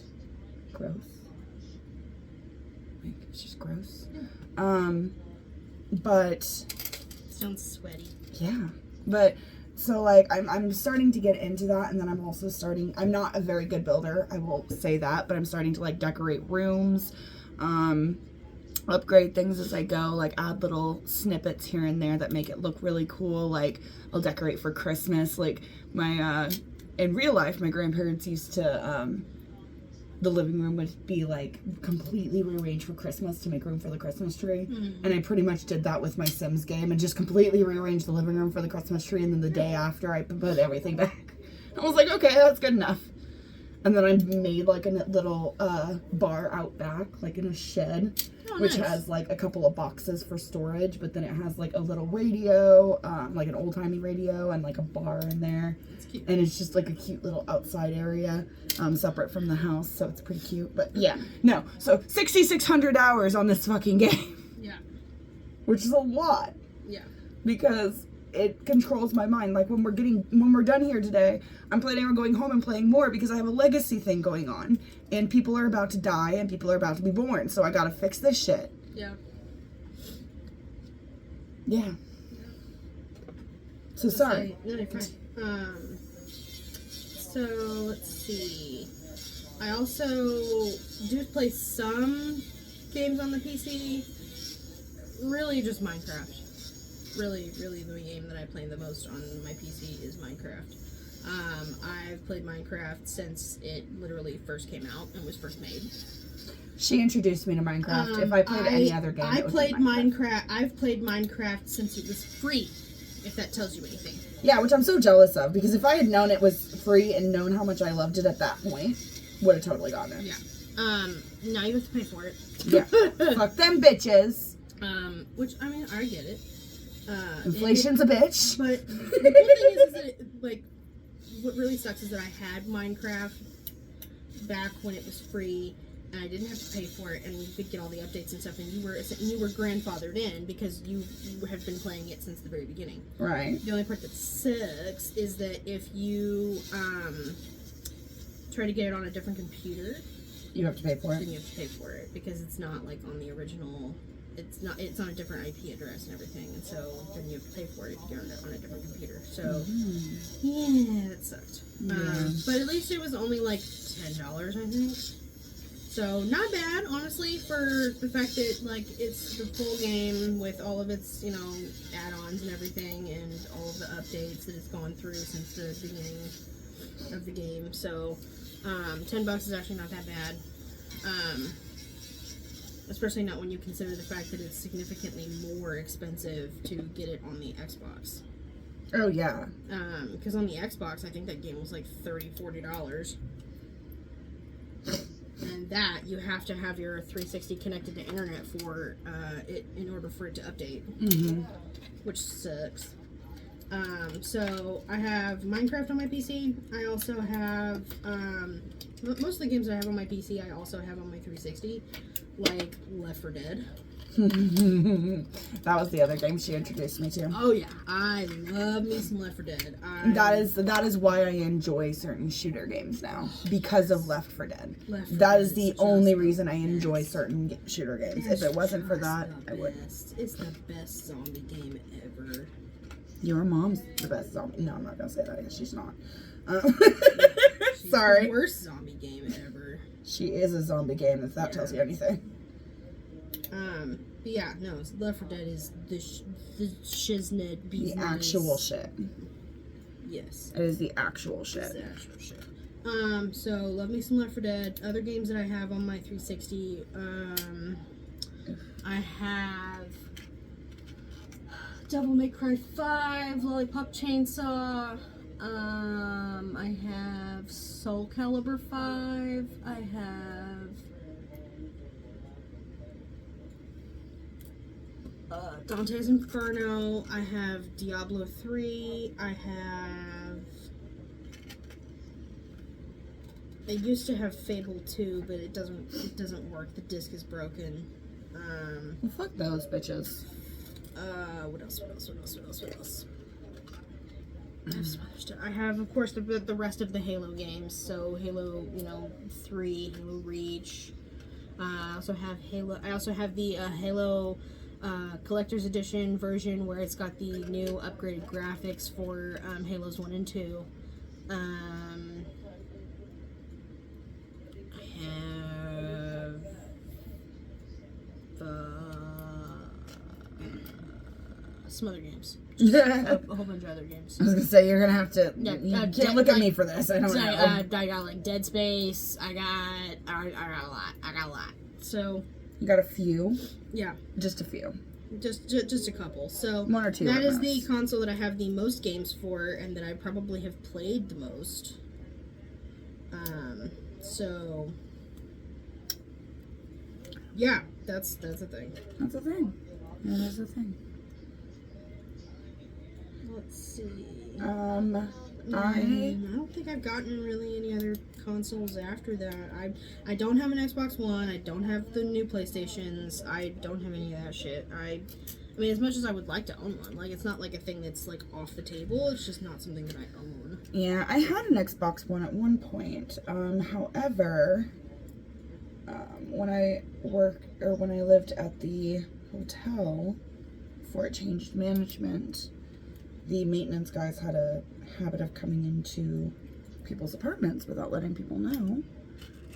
gross. Like it's just gross. But Sounds sweaty. yeah, but so like I'm starting to get into that, and then I'm also I'm not a very good builder, I will say that, but I'm starting to like decorate rooms, upgrade things as I go, like add little snippets here and there that make it look really cool. Like I'll decorate for Christmas. Like my in real life my grandparents used to the living room would be like completely rearranged for Christmas to make room for the Christmas tree. Mm-hmm. And I pretty much did that with my Sims game and just completely rearranged the living room for the Christmas tree. And then the day after I put everything back. I was like, okay, that's good enough. And then I made like a little bar out back, like in a shed, which has like a couple of boxes for storage, but then it has like a little radio, like an old-timey radio and like a bar in there. That's cute. And it's just like a cute little outside area, separate from the house, so it's pretty cute. But yeah, no, so 6,600 hours on this fucking game. Yeah. Which is a lot. Yeah. Because it controls my mind. Like when we're done here today, I'm planning on going home and playing more because I have a legacy thing going on. And people are about to die and people are about to be born. So I gotta fix this shit. Yeah. Yeah. So sorry. No, you're fine. So let's see. I also do play some games on the PC. Really just Minecraft. Really the game that I play the most on my PC is Minecraft. I've played Minecraft since it literally first came out and was first made. She introduced me to Minecraft. If I played any other game, I played Minecraft. I've played Minecraft since it was free, if that tells you anything. Yeah, which I'm so jealous of, because if I had known it was free and known how much I loved it at that point, would have totally gotten it. Yeah. Now you have to pay for it. Yeah. Fuck them bitches. Which, I mean, I get it. Inflation's a bitch. But the cool thing is that, like, what really sucks is that I had Minecraft back when it was free, and I didn't have to pay for it, and we could get all the updates and stuff, and you were grandfathered in because you have been playing it since the very beginning. Right. The only part that sucks is that if you try to get it on a different computer, You have to pay for then it. you have to pay for it because it's not like on the original. It's on a different IP address and everything, and so then you have to pay for it if you get it on a different computer. So yeah, that sucked. But at least it was only like $10, I think. So not bad, honestly, for the fact that like it's the full game with all of its add-ons and everything, and all of the updates that it's gone through since the beginning of the game. So $10 is actually not that bad. Especially not when you consider the fact that it's significantly more expensive to get it on the Xbox. Oh, yeah. Because on the Xbox, I think that game was like $30-$40. And that, you have to have your 360 connected to internet for it in order for it to update. Mm-hmm. Which sucks. So, I have Minecraft on my PC. I also have, most of the games I have on my PC, I also have on my 360. Like Left 4 Dead. That was the other game she introduced me to. Oh yeah, I love me some Left 4 Dead. That is why I enjoy certain shooter games now, because of Left 4 Dead. Left 4 That Dead is the just only the reason I best. enjoy certain shooter games. It's If it wasn't for just that, the I wouldn't. best. It's the best zombie game ever. Your mom's the best zombie. No, I'm not gonna say that because she's not. She's Sorry. The worst zombie game ever. She is a zombie game, if that tells you anything. But yeah, no, Left 4 Dead is the shiznit beast. The actual shit. Yes. It is the actual It's shit. the actual shit. So love me some Left 4 Dead. Other games that I have on my 360, I have Devil May Cry 5, Lollipop Chainsaw. I have Soul Calibur 5. I have Dante's Inferno. I have Diablo 3. I have. I used to have Fable 2, but it doesn't work. The disc is broken. Well, fuck those bitches. What else? I have some other stuff. I have, of course, the rest of the Halo games. So Halo, 3, Halo Reach. I also have the Halo Collector's Edition version where it's got the new upgraded graphics for Halos 1 and 2. I have some other games. A whole bunch of other games. I was gonna say, you're gonna have to. Yeah, you can't look at me for this. I don't know. I got like Dead Space. I got a lot. So You got a few. yeah, Just a few. just a couple. So One or two. that at is the most. console that I have the most games for, and that I probably have played the most. So yeah, that's a thing. That's a thing. Yeah, that's a thing. Let's see. I I don't think I've gotten really any other consoles after that. I don't have an Xbox One. I don't have the new PlayStations. I don't have any of that shit. I mean, as much as I would like to own one, like it's not like a thing that's like off the table. It's just not something that I own. Yeah, I had an Xbox One at one point. However, when I lived at the hotel before it changed management, the maintenance guys had a habit of coming into people's apartments without letting people know.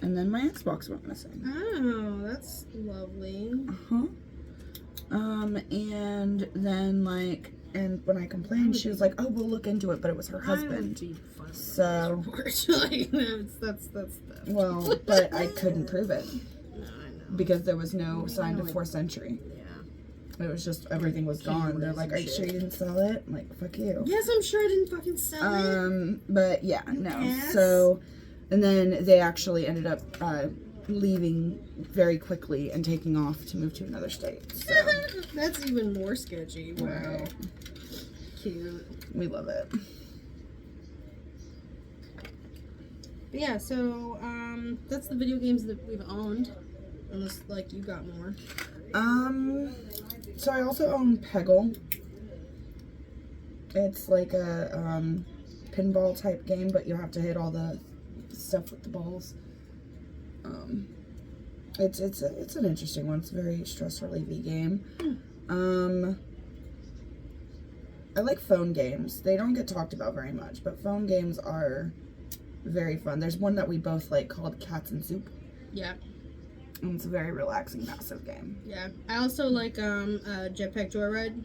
And then my Xbox went missing. Oh, that's lovely. Uh-huh. And then and when I complained, she was like, "Oh, we'll look into it," but it was her husband. So, like, that's well, but I couldn't prove it no, I know. because there was no sign of 4th century. Yeah. It was just everything was gone. They're like, "Are you sure you didn't sell it?" I'm like, "Fuck you." Yes, I'm sure I didn't fucking sell it. But yeah, no. Yes. So, and then they actually ended up leaving very quickly and taking off to move to another state. So That's even more sketchy. Wow. Right. Cute. we love it. But yeah, so that's the video games that we've owned. Unless like you got more. So I also own Peggle. It's like a pinball type game, but you have to hit all the stuff with the balls. It's an interesting one. It's a very stress relieving game. I like phone games. They don't get talked about very much, but phone games are very fun. There's one that we both like called Cats and Soup. Yeah. And it's a very relaxing, passive game. Yeah. I also like Jetpack Joyride.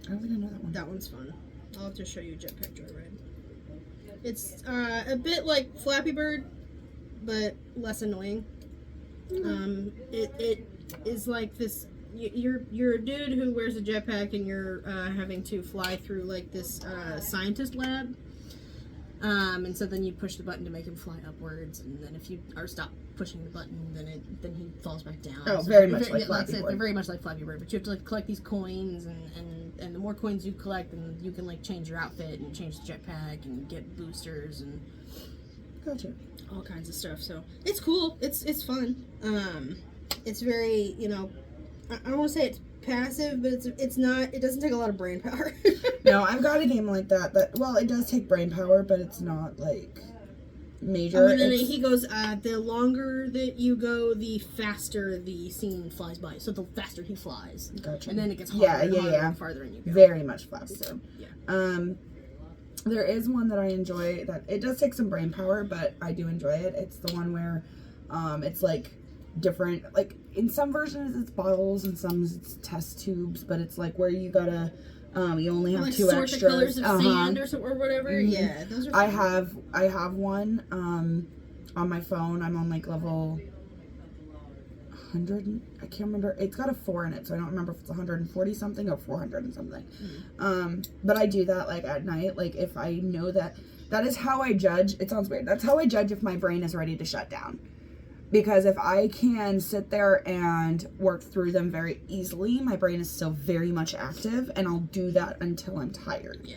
I don't think I know that one. That one's fun. I'll have to show you Jetpack Joyride. It's a bit like Flappy Bird, but less annoying. It is like this. You're a dude who wears a jetpack and you're having to fly through like this scientist lab. And so then you push the button to make him fly upwards, and then if you stop pushing the button, then he falls back down. Oh, So very much like Flappy They're Bird. very much like Flappy Bird, but you have to like collect these coins, and the more coins you collect, then you can like change your outfit and change the jetpack and get boosters and Gotcha. all kinds of stuff. So it's cool. It's fun. It's very, I don't want to say it's passive, but it's not. It doesn't take a lot of brain power. No, I've got a game like that. Well, it does take brain power, but it's not like major. And then It's- he goes, the longer that you go, the faster the scene flies by. So the faster he flies. Gotcha. And then it gets harder and harder yeah. and farther in you go. Very much faster. So, yeah. There is one that I enjoy that it does take some brain power, but I do enjoy it. It's the one where, it's like different, like in some versions it's bottles and some it's test tubes, but it's like where you gotta, you only have Like two sort extras. the colors of sand Uh-huh. or whatever. Mhm. Yeah, those are I fun. have one, on my phone. I'm on like level 100. I can't remember. It's got a 4 in it, so I don't remember if it's 140 something or 400 and something. But I do that like at night. Like if I know that is how I judge. It sounds weird. That's how I judge if my brain is ready to shut down. Because if I can sit there and work through them very easily, my brain is still very much active, and I'll do that until I'm tired. Yeah.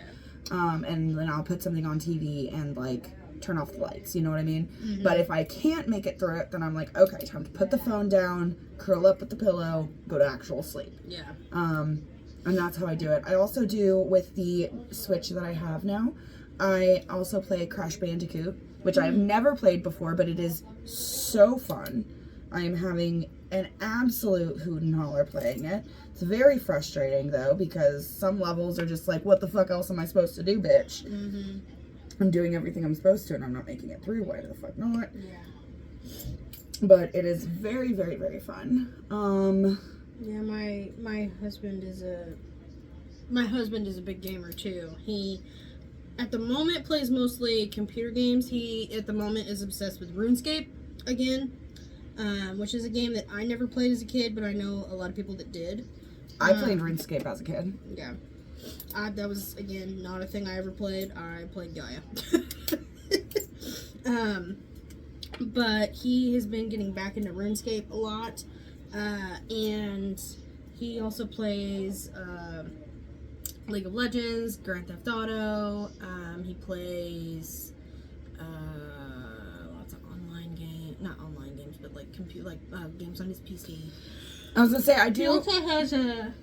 And then I'll put something on TV and like turn off the lights, you know what I mean? Mm-hmm. But if I can't make it through it, then I'm like, okay, time to put the phone down, curl up with the pillow, go to actual sleep. Yeah. And that's how I do it. I also do with the Switch that I have now. I also play Crash Bandicoot, which I've never played before, but it is so fun. I am having an absolute hoot and holler playing it. It's very frustrating though, because some levels are just like, what the fuck else am I supposed to do, bitch? Mm-hmm. I'm doing everything I'm supposed to and I'm not making it through. Why the fuck not? Yeah. But it is very, very, very fun. Yeah, my husband is a big gamer too. He at the moment plays mostly computer games. He at the moment is obsessed with RuneScape again, which is a game that I never played as a kid, but I know a lot of people that did. I played RuneScape as a kid. Yeah. That was, again, not a thing I ever played. I played Gaia. But he has been getting back into RuneScape a lot. And he also plays League of Legends, Grand Theft Auto. He plays lots of online games. Not online games, but like games on his PC. I was gonna say, I He do. also has an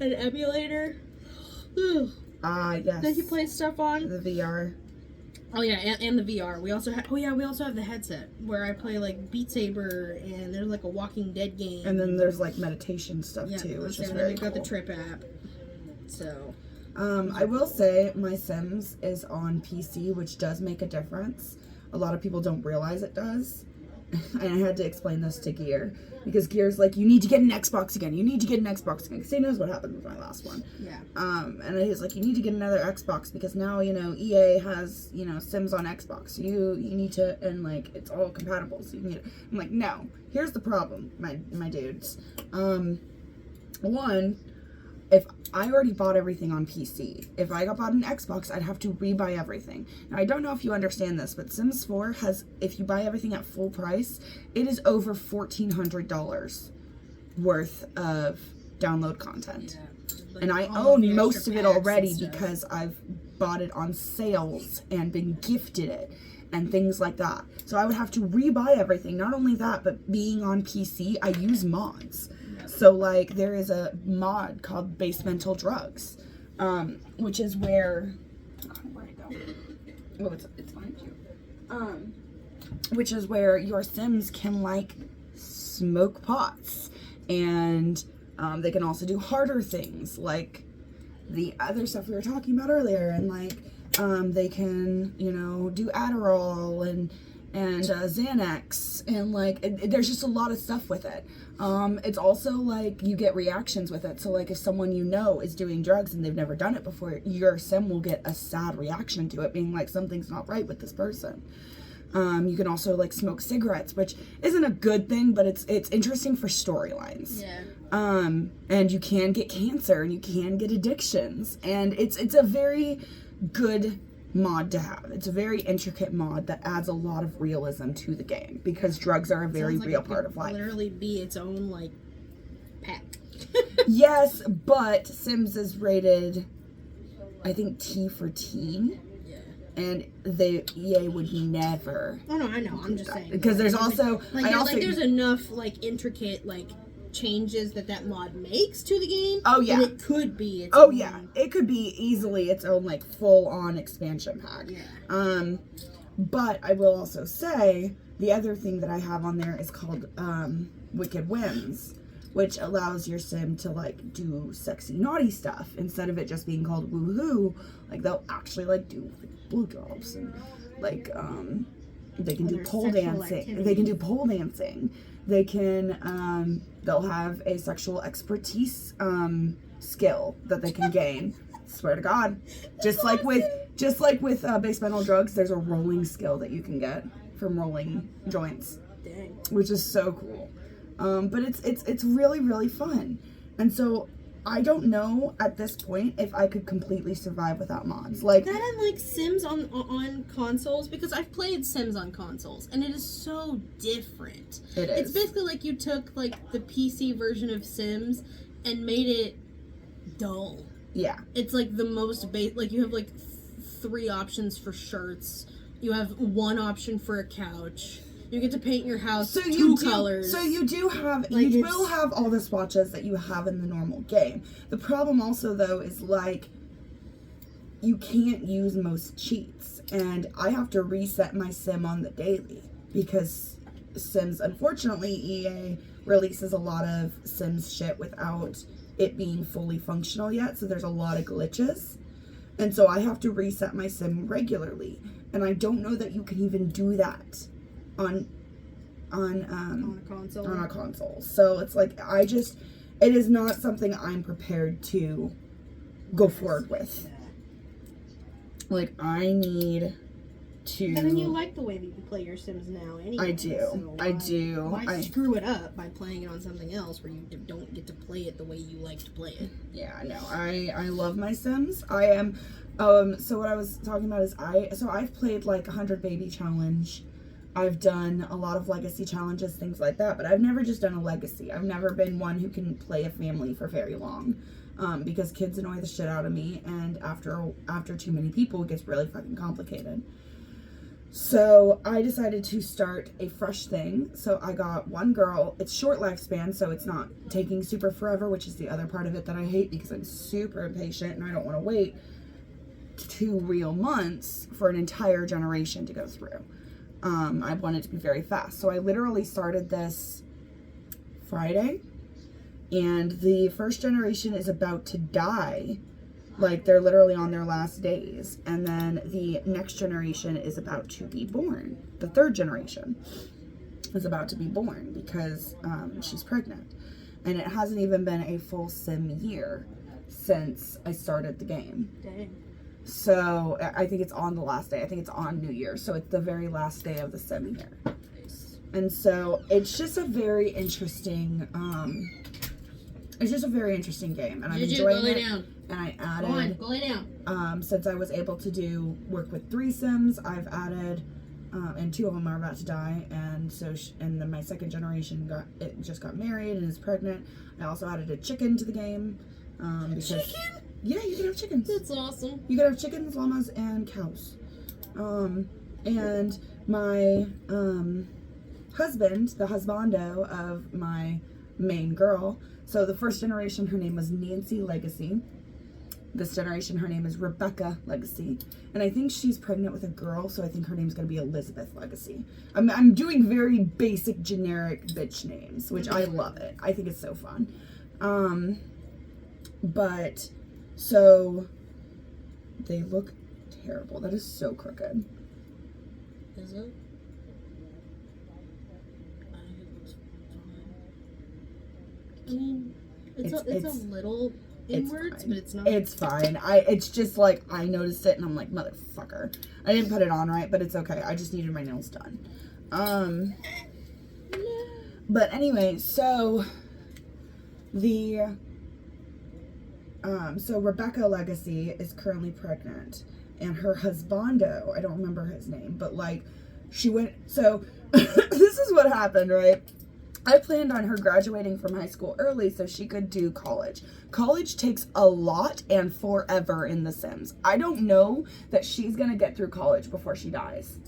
emulator Yes. that he plays stuff on. The VR. Oh yeah, and the VR. We also have the headset where I play like Beat Saber, and there's like a Walking Dead game. And then there's like meditation stuff yeah, too, which is and then very we've cool. got the Trip app. So I will say my Sims is on PC, which does make a difference. A lot of people don't realize it does. And I had to explain this to Gear, because Gear's like, you need to get an Xbox again. You need to get an Xbox again. Because he knows what happened with my last one. yeah, And he's like, you need to get another Xbox because now, EA has, Sims on Xbox. You need to, and like, it's all compatible. So you can get it. I'm like, no. Here's the problem, my dudes. One, if I already bought everything on PC, if I got bought an Xbox, I'd have to rebuy everything. Now, I don't know if you understand this, but Sims 4 has, if you buy everything at full price, it is over $1,400 worth of download content. Like, And I all own the most extra of it packs already and stuff. because I've bought it on sales and been gifted it and things like that. So I would have to rebuy everything. Not only that, but being on PC, I use mods. So like there is a mod called Basemental Drugs, which is where, where'd it go? Oh, it's behind you. Which is where your Sims can like smoke pots, and they can also do harder things like the other stuff we were talking about earlier, and like they can, you know, do Adderall and Xanax, and like there's just a lot of stuff with it. It's also like you get reactions with it. So like if someone you know is doing drugs and they've never done it before, your Sim will get a sad reaction to it, being like something's not right with this person. You can also like smoke cigarettes, which isn't a good thing, but it's interesting for storylines. Yeah. And you can get cancer and you can get addictions, and it's a very good mod to have. It's a very intricate mod that adds a lot of realism to the game because drugs are a very Sounds like real it part could of life. Literally be its own like pack. Yes, but Sims is rated, I think, T for teen, Yeah. and EA would never. Oh no, I know. I'm just that. saying Because there's also there's enough like intricate like changes that mod makes to the game. Oh, yeah. that it could be. Its Oh own, yeah, it could be easily its own like full-on expansion pack. Yeah. But I will also say the other thing that I have on there is called Wicked Whims, which allows your Sim to like do sexy naughty stuff instead of it just being called woohoo. Like they'll actually like do like blowjobs and like they can do Other pole sexual dancing. activity. They can do pole dancing. They can they'll have a sexual expertise skill that they can gain. Swear to God. Just like with Basemental Drugs, there's a rolling skill that you can get from rolling joints, Dang. which is so cool. But it's really, really fun. And so I don't know at this point if I could completely survive without mods. Like That and like Sims on consoles, because I've played Sims on consoles and it is so different. it is. It's basically like you took like the PC version of Sims and made it dull. Yeah. It's like the most like you have like 3 options for shirts. You have 1 option for a couch. You get to paint your house So 2 colors. So you do have, Like, you it's- will have all the swatches that you have in the normal game. The problem also though is like, you can't use most cheats, and I have to reset my Sim on the daily because Sims, unfortunately, EA releases a lot of Sims shit without it being fully functional yet, so there's a lot of glitches. And so I have to reset my Sim regularly, and I don't know that you can even do that on on a console. on a console. So it's like it is not something I'm prepared to go forward with. Like I need to. But then you like the way that you play your Sims now anyway. I do. So I do. Why screw it up by playing it on something else where you don't get to play it the way you like to play it? Yeah, no, I love my Sims. I am. So what I was talking about is I've played like 100 Baby Challenge. I've done a lot of legacy challenges, things like that, but I've never just done a legacy. I've never been one who can play a family for very long, because kids annoy the shit out of me, and after too many people, it gets really fucking complicated. So I decided to start a fresh thing. So I got one girl. It's short lifespan, so it's not taking super forever, which is the other part of it that I hate because I'm super impatient and I don't want to wait 2 real months for an entire generation to go through. I want it to be very fast. So I literally started this Friday, and the first generation is about to die. Like, they're literally on their last days. And then the next generation is about to be born. The 3rd generation is about to be born because she's pregnant. And it hasn't even been a full Sim year since I started the game. Dang. So I think it's on the last day. I think it's on New Year. So it's the very last day of the Sim year. Nice. And so it's just a very interesting It's just a very interesting game, and I'm Juju, go enjoying lay it. down. And I Go on, added, go lay down. since I was able to do work with threesomes, I've added, and 2 of them are about to die, and so and then my second generation just got married and is pregnant. I also added a chicken to the game, because Chicken? yeah, you can have chickens. That's awesome. You can have chickens, llamas, and cows. And my husband, the husbando of my main girl. So the first generation, her name was Nancy Legacy. This generation, her name is Rebecca Legacy. And I think she's pregnant with a girl, so I think her name's going to be Elizabeth Legacy. I'm doing very basic, generic bitch names, which I love it. I think it's so fun. But, so, they look terrible. That is so crooked. Is it? I mean, it's a little inwards, fine. but it's not. It's fine. It's just like, I noticed it and I'm like, motherfucker. I didn't put it on right, but it's okay. I just needed my nails done. But anyway, so so Rebecca Legacy is currently pregnant, and her husbando, I don't remember his name, but like, she went, so this is what happened, right? I planned on her graduating from high school early so she could do college. College takes a lot and forever in The Sims. I don't know that she's gonna get through college before she dies.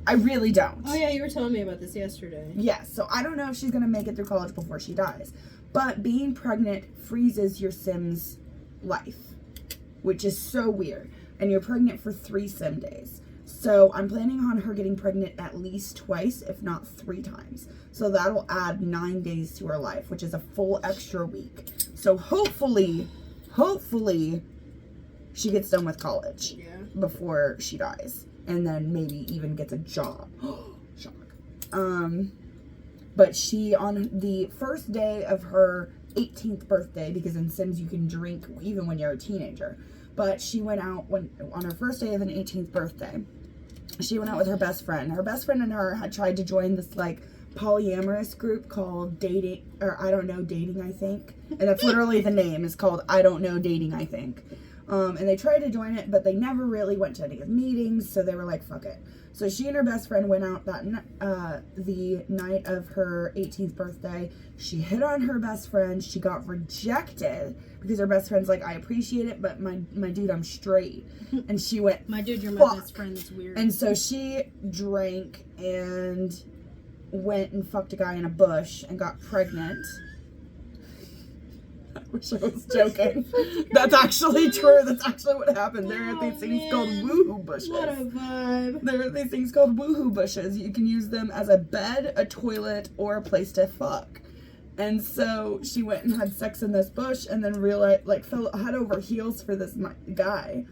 I really don't. Oh yeah, you were telling me about this yesterday. Yes, so I don't know if she's gonna make it through college before she dies. But being pregnant freezes your Sims life, which is so weird. And you're pregnant for 3 Sim days. So I'm planning on her getting pregnant at least twice, if not 3 times. So that'll add 9 days to her life, which is a full extra week. So hopefully, she gets done with college before she dies. And then maybe even gets a job. Shock. But she, on the first day of her 18th birthday, because in Sims you can drink even when you're a teenager. But she went out on her first day of an 18th birthday. She went out with her best friend. Her best friend and her had tried to join this like polyamorous group called Dating, or I don't know, Dating, I think. And that's literally the name, is called I Don't Know Dating, I think. And they tried to join it, but they never really went to any of the meetings, so they were like, fuck it. So she and her best friend went out that the night of her 18th birthday. She hit on her best friend. She got rejected because her best friend's like, I appreciate it, but my dude, I'm straight. And she went, my dude, you're my best friend, that's weird. And so she drank and went and fucked a guy in a bush and got pregnant. I wish I was joking. That's actually true. That's actually what happened. There are these things called woohoo bushes. What a vibe. There are these things called woohoo bushes. You can use them as a bed, a toilet, or a place to fuck. And so she went and had sex in this bush and then realized, like, fell head over heels for this guy.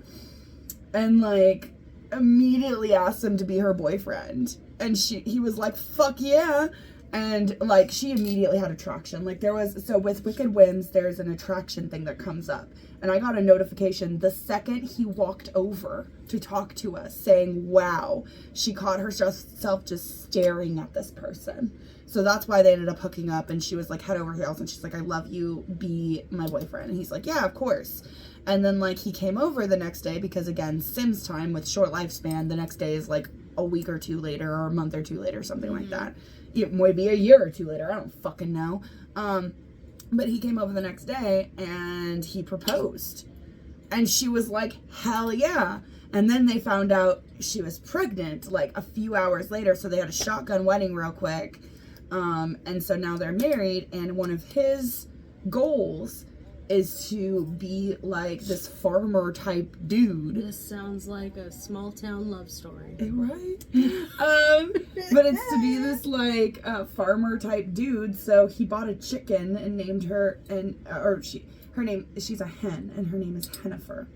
And, like, immediately asked him to be her boyfriend. And he was like, fuck yeah. And, like, she immediately had attraction. Like, so with Wicked Whims, there's an attraction thing that comes up. And I got a notification the second he walked over to talk to us saying, wow, she caught herself just staring at this person. So that's why they ended up hooking up. And she was, like, head over heels. And she's like, I love you, be my boyfriend. And he's like, yeah, of course. And then, like, he came over the next day because, again, Sims time with short lifespan, the next day is, like, a week or 2 later or a month or 2 later, something like that. It might be a year or 2 later. I don't fucking know. But he came over the next day and he proposed. And she was like, hell yeah. And then they found out she was pregnant like a few hours later. So they had a shotgun wedding real quick. And so now they're married. And one of his goals is to be like this farmer type dude. This sounds like a small town love story. Right? But it's to be this like farmer type dude. So he bought a chicken and named her, and she's a hen and her name is Hennifer.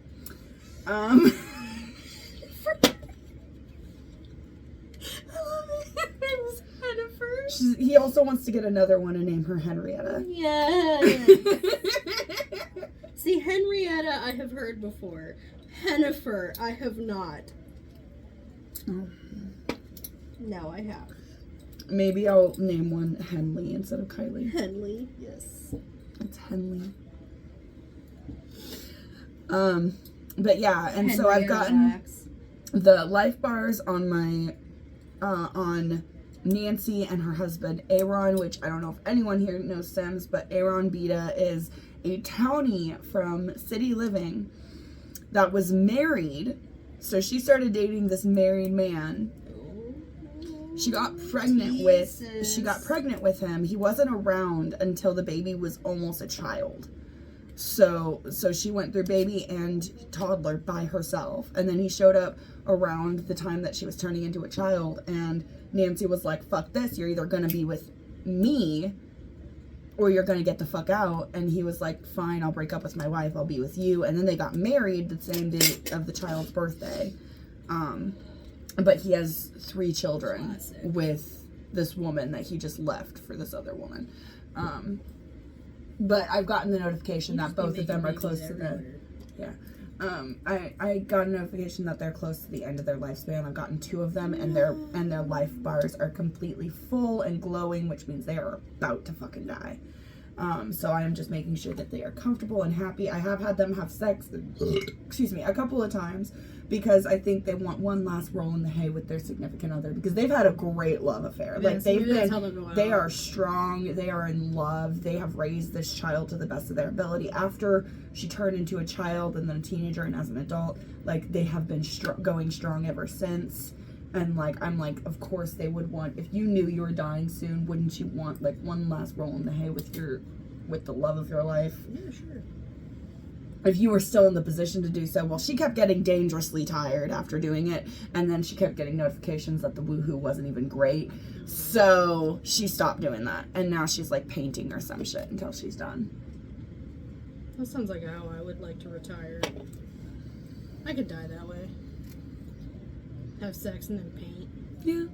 I love it. It was Hennifer. He also wants to get another one and name her Henrietta. Yeah. See, Henrietta I have heard before. Hennifer I have not. Oh. No, I have. Maybe I'll name one Henley instead of Kylie. Henley, yes. It's Henley. But yeah, and so I've gotten the life bars on my on Nancy and her husband Aaron, which I don't know if anyone here knows Sims, but Aaron Beta is a townie from City Living that was married. So she started dating this married man. She got pregnant with him. He wasn't around until the baby was almost a child. So she went through baby and toddler by herself. And then he showed up around the time that she was turning into a child. And Nancy was like, fuck this. You're either going to be with me or you're going to get the fuck out. And he was like, fine, I'll break up with my wife. I'll be with you. And then they got married the same day of the child's birthday. But he has 3 children with this woman that he just left for this other woman. But I've gotten the notification that both of them are close to the... Yeah. I got a notification that they're close to the end of their lifespan. I've gotten 2 of them, and their life bars are completely full and glowing, which means they are about to fucking die. So I am just making sure that they are comfortable and happy. I have had them have sex, excuse me, a couple of times because I think they want one last roll in the hay with their significant other because they've had a great love affair. Like they are strong. They are in love. They have raised this child to the best of their ability. After she turned into a child and then a teenager and as an adult, like they have been going strong ever since. And like, I'm like, of course they would want, if you knew you were dying soon, wouldn't you want like one last roll in the hay with the love of your life? Yeah, sure. If you were still in the position to do so. Well, she kept getting dangerously tired after doing it. And then she kept getting notifications that the woohoo wasn't even great. So she stopped doing that. And now she's like painting or some shit until she's done. That sounds like how I would like to retire. I could die that way. Have sex and then paint. Yeah.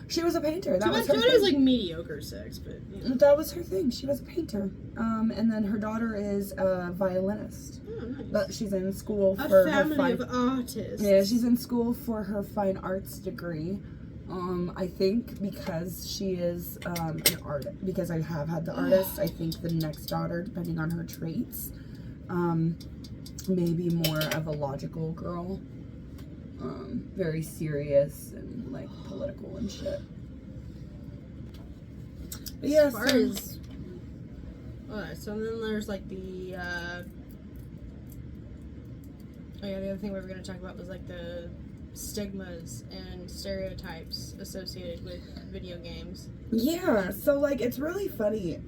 She was a painter. That was her thing. It was like mediocre sex, but you know. That was her thing. She was a painter. And then her daughter is a violinist. Oh, nice. But she's in school for her family of artists. Yeah, she's in school for her fine arts degree. I think because she is an artist, because I have had the artist, I think the next daughter, depending on her traits, maybe more of a logical girl. Very serious and like political and shit. But yeah, as far as so then there's like the the other thing we were going to talk about was like the stigmas and stereotypes associated with video games. Yeah, so like it's really funny.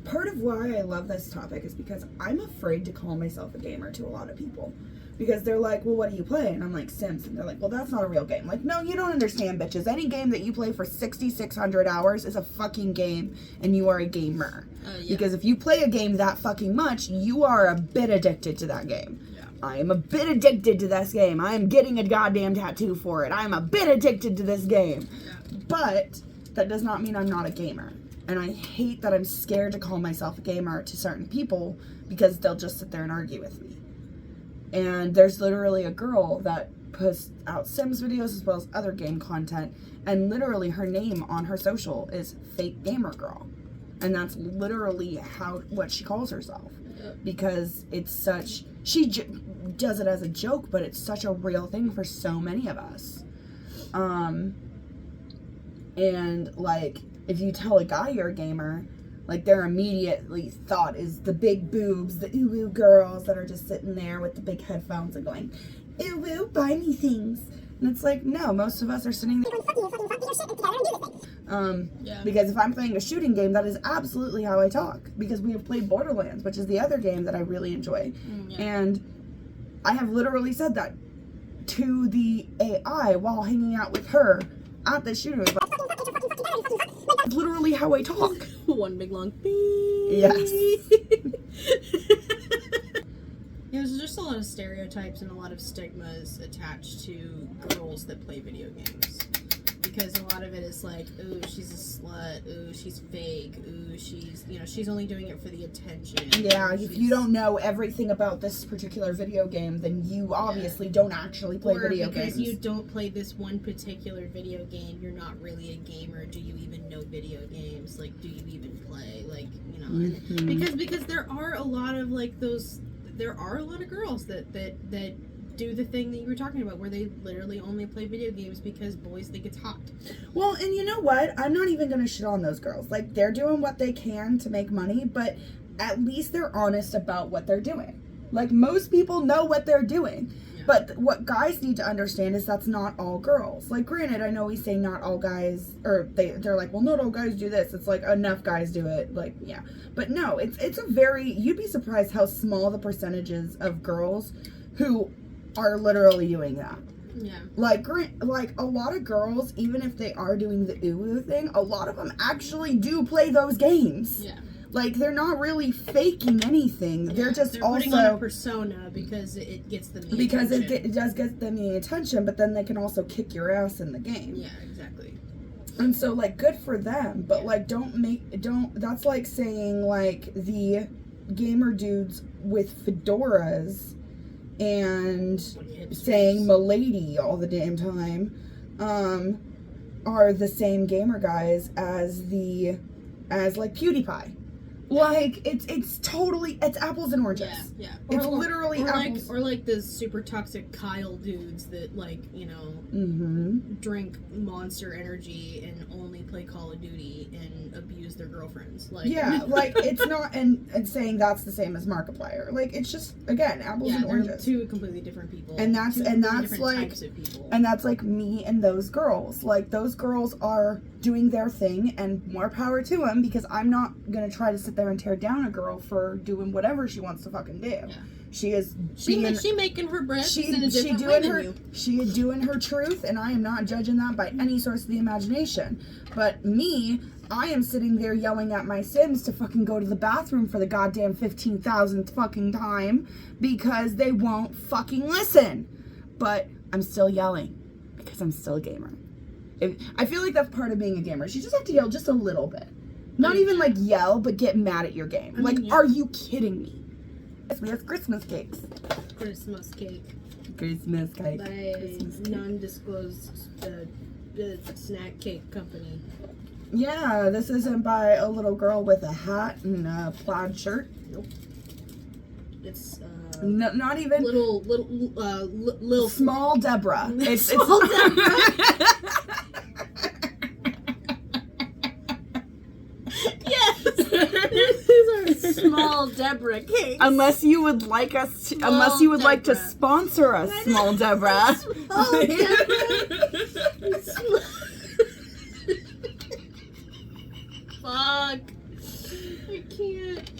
Part of why I love this topic is because I'm afraid to call myself a gamer to a lot of people. Because they're like, well, what do you play? And I'm like, Sims. And they're like, well, that's not a real game. Like, no, you don't understand, bitches. Any game that you play for 6,600 hours is a fucking game, and you are a gamer. Yeah. Because if you play a game that fucking much, you are a bit addicted to that game. Yeah. I am a bit addicted to this game. I am getting a goddamn tattoo for it. I'm a bit addicted to this game. Yeah. But that does not mean I'm not a gamer. And I hate that I'm scared to call myself a gamer to certain people because they'll just sit there and argue with me. And there's literally a girl that posts out Sims videos as well as other game content, and literally her name on her social is Fake Gamer Girl, and that's literally what she calls herself, because it's such, she does it as a joke, but it's such a real thing for so many of us. And like if you tell a guy you're a gamer, like their immediately thought is the big boobs, the ooh girls that are just sitting there with the big headphones and going, ooh, buy me things. And it's like, no, most of us are sitting there. Because if I'm playing a shooting game, that is absolutely how I talk. Because we have played Borderlands, which is the other game that I really enjoy. Yeah. And I have literally said that to the AI while hanging out with her at the shooting range. That's literally how I talk. One big long beep. Yes. There's just a lot of stereotypes and a lot of stigmas attached to girls that play video games. because a lot of it is like, ooh, she's a slut, ooh, she's fake, ooh, she's only doing it for the attention. Yeah, if you don't know everything about this particular video game, then you obviously don't actually play video games. Because you don't play this one particular video game, you're not really a gamer. Do you even know video games? Like, do you even play? Like, you know, and because there are a lot of like those, there are a lot of girls that do the thing that you were talking about, where they literally only play video games because boys think it's hot. Well, and you know what? I'm not even gonna shit on those girls. Like, they're doing what they can to make money, but at least they're honest about what they're doing. Like, most people know what they're doing. Yeah. But what guys need to understand is that's not all girls. Like, granted, I know we say not all guys, or they're like, well, not all guys do this. It's like, enough guys do it. Like, yeah. But no, it's a very, you'd be surprised how small the percentages of girls who are literally doing that. Yeah. Like a lot of girls, even if they are doing the ooh thing, a lot of them actually do play those games. Yeah. Like, they're not really faking anything. They're just they're also putting on a persona because it gets them the because attention. it does get them the attention, but then they can also kick your ass in the game. Yeah, exactly. And so, like, good for them, but like, that's like saying like the gamer dudes with fedoras and saying "milady" all the damn time, are the same gamer guys as like PewDiePie. Like, it's totally, it's apples and oranges. Yeah. It's literally apples. Or like the super toxic Kyle dudes that, like, you know, drink Monster Energy and only play Call of Duty and abuse their girlfriends. Like, yeah, like, it's not, and saying that's the same as Markiplier. Like, it's just, again, apples and oranges. Two completely different people. And that's like, types of people. And that's like me and those girls. Like, those girls are doing their thing, and more power to them, because I'm not gonna try to sit there and tear down a girl for doing whatever she wants to fucking do. Yeah. She making her breath in a different way than you. She is doing her truth, and I am not judging that by any source of the imagination. But me, I am sitting there yelling at my Sims to fucking go to the bathroom for the goddamn 15,000th fucking time because they won't fucking listen. But I'm still yelling because I'm still a gamer. I feel like that's part of being a gamer. You just have to yell just a little bit. Not even like yell, but get mad at your game. Are you kidding me? We have Christmas cakes. Christmas cake. Christmas cake. By a non-disclosed snack cake company. Yeah, this isn't by a little girl with a hat and a plaid shirt. Nope. It's not even little small Deborah. It's small Deborah. These are small Deborah cakes. Unless you would like us to, like to sponsor us, small Deborah. Small Deborah. Fuck. I can't.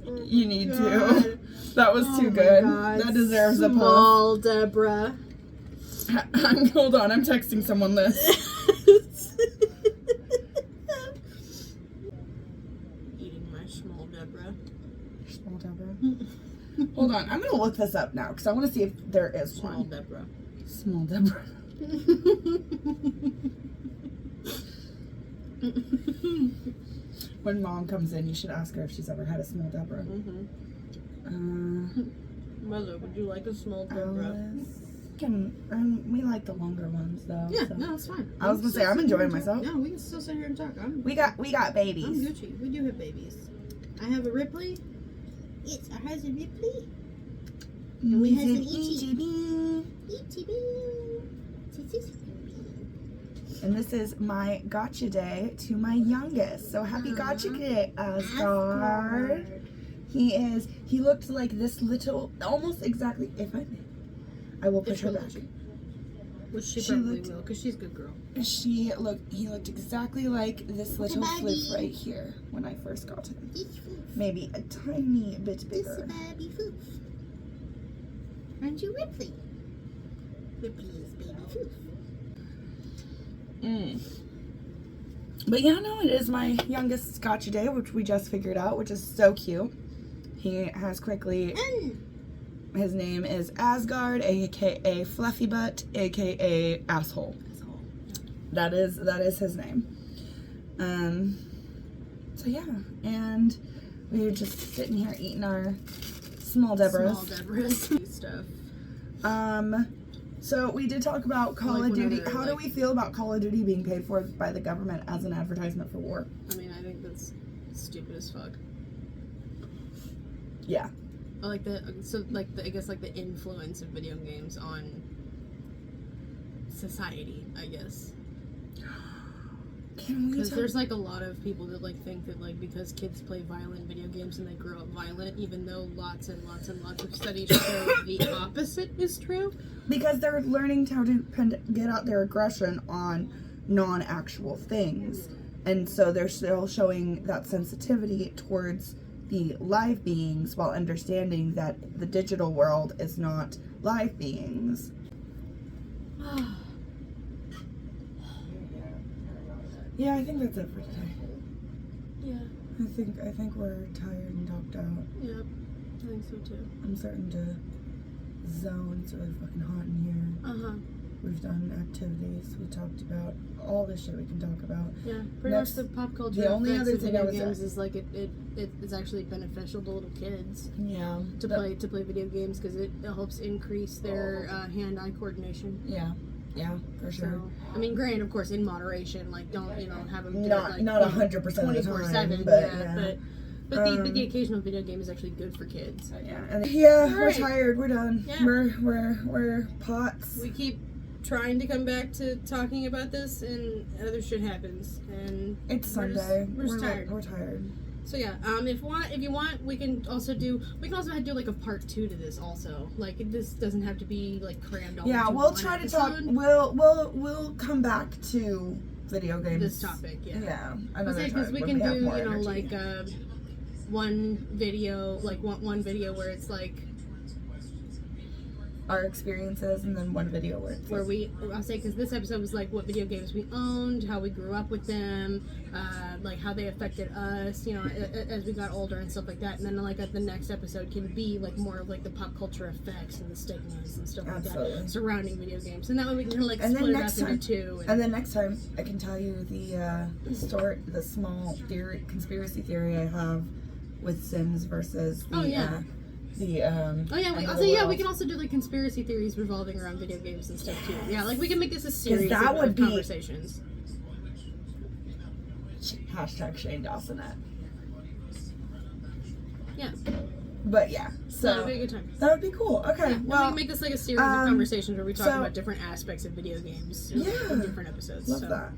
Oh, you need to. That was too good. God. That deserves a puff. Small Deborah. Hold on, I'm texting someone this. Hold on, I'm gonna look this up now because I want to see if there is Small one. Deborah. Small Deborah. When Mom comes in, you should ask her if she's ever had a small Deborah. Mother, would you like a small Deborah? We like the longer ones though. Yeah, so. no, it's fine. I was gonna say I'm enjoying myself. No, we can still sit here and talk. We got babies. I'm Gucci. We do have babies. I have a Ripley. Yes, I have a Ripley. And we have an ETB. And this is my gotcha day to my youngest. So happy gotcha day, Asgard. He looked like this little, almost exactly, if I may. I will push her back. Which she probably will, because she's a good girl. He looked exactly like this little floof right here when I first got him. Maybe a tiny bit bigger. Aren't you Ripley? Ripley's baby foof. But yeah, no, it is my youngest gotcha day, which we just figured out, which is so cute. He has quickly... His name is Asgard, aka Fluffy Butt, aka Asshole. That is his name. So yeah, and we were just sitting here eating our small Deborahs. Small Deborahs stuff. So we did talk about Call Like of Duty. whenever, How do we feel about Call of Duty being paid for by the government as an advertisement for war? I mean, I think that's stupid as fuck. Yeah. I like I guess like the influence of video games on society, I guess. Can we Because talk- there's like a lot of people that like think that like because kids play violent video games and they grow up violent, even though lots and lots and lots of studies show the opposite is true. Because they're learning how to get out their aggression on non-actual things. And so they're still showing that sensitivity towards the live beings while understanding that the digital world is not live beings. Yeah, I think that's it for today. Yeah. I think we're tired and talked out. Yep. I think so too. I'm starting to zone. It's really fucking hot in here. Uh huh. We've done activities. We talked about all the shit we can talk about. Yeah. Pretty Next- much the pop culture. the only effects other of thing I video was games is like it is actually beneficial to little kids Yeah. to play video games because it helps increase their hand-eye coordination. Yeah. Yeah, for sure. So, I mean, granted, of course, in moderation. Like, don't have them do Not it, like, not 100% of the 24/7. time, but Yeah, yeah. but the occasional video game is actually good for kids. Yeah, and we're Alright. tired. We're done. Yeah. We're pots. We keep trying to come back to talking about this, and other shit happens, and It's we're Sunday. We're just tired. We're tired. So yeah, if you want, we can also do like a part 2 to this also. Like this doesn't have to be like crammed all Yeah, into we'll one try to episode. talk. We'll come back to video games. This topic, yeah. Yeah, another Because time we when can have do, more you know, energy. like one video, like one video where it's like our experiences, and then one video where I'll say, because this episode was like what video games we owned, how we grew up with them, like how they affected us, you know, as we got older and stuff like that. And then like the next episode can be like more of like the pop culture effects and the stigmas and stuff like Absolutely. that surrounding video games. And that way we can kind of like And then split it next up time- into two. And then next time, I can tell you the small conspiracy theory I have with Sims versus the Oh, yeah. the Oh yeah, end of I'll the say yeah. world. We can also do like conspiracy theories revolving around video games and stuff too. Yeah, like we can make this a series that would of be- conversations. Hashtag Shane Dawsonette. Yeah, But yeah, so that'd so be a good time. that would be cool. Okay, Yeah, we well, can make this like a series of conversations where we talk so- about different aspects of video games Yeah. in different episodes. love so. that.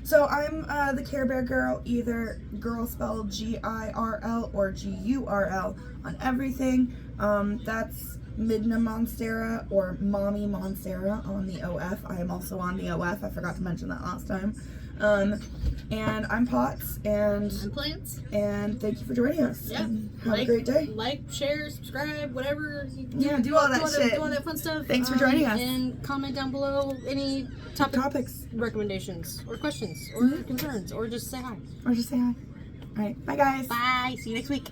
So I'm the Care Bear Girl, either girl spelled GIRL or GURL on everything. That's Midna Monstera or Mommy Monstera on the OF. I am also on the OF. I forgot to mention that last time. And I'm Potts, and Plants. thank you for joining us. Yeah. And have a great day. Like, share, subscribe, whatever. Yeah, do all that shit. Do all that fun stuff. Thanks for joining us. And comment down below any Topics. recommendations or questions or concerns, or just say hi. Or just say hi. All right. Bye, guys. Bye. See you next week.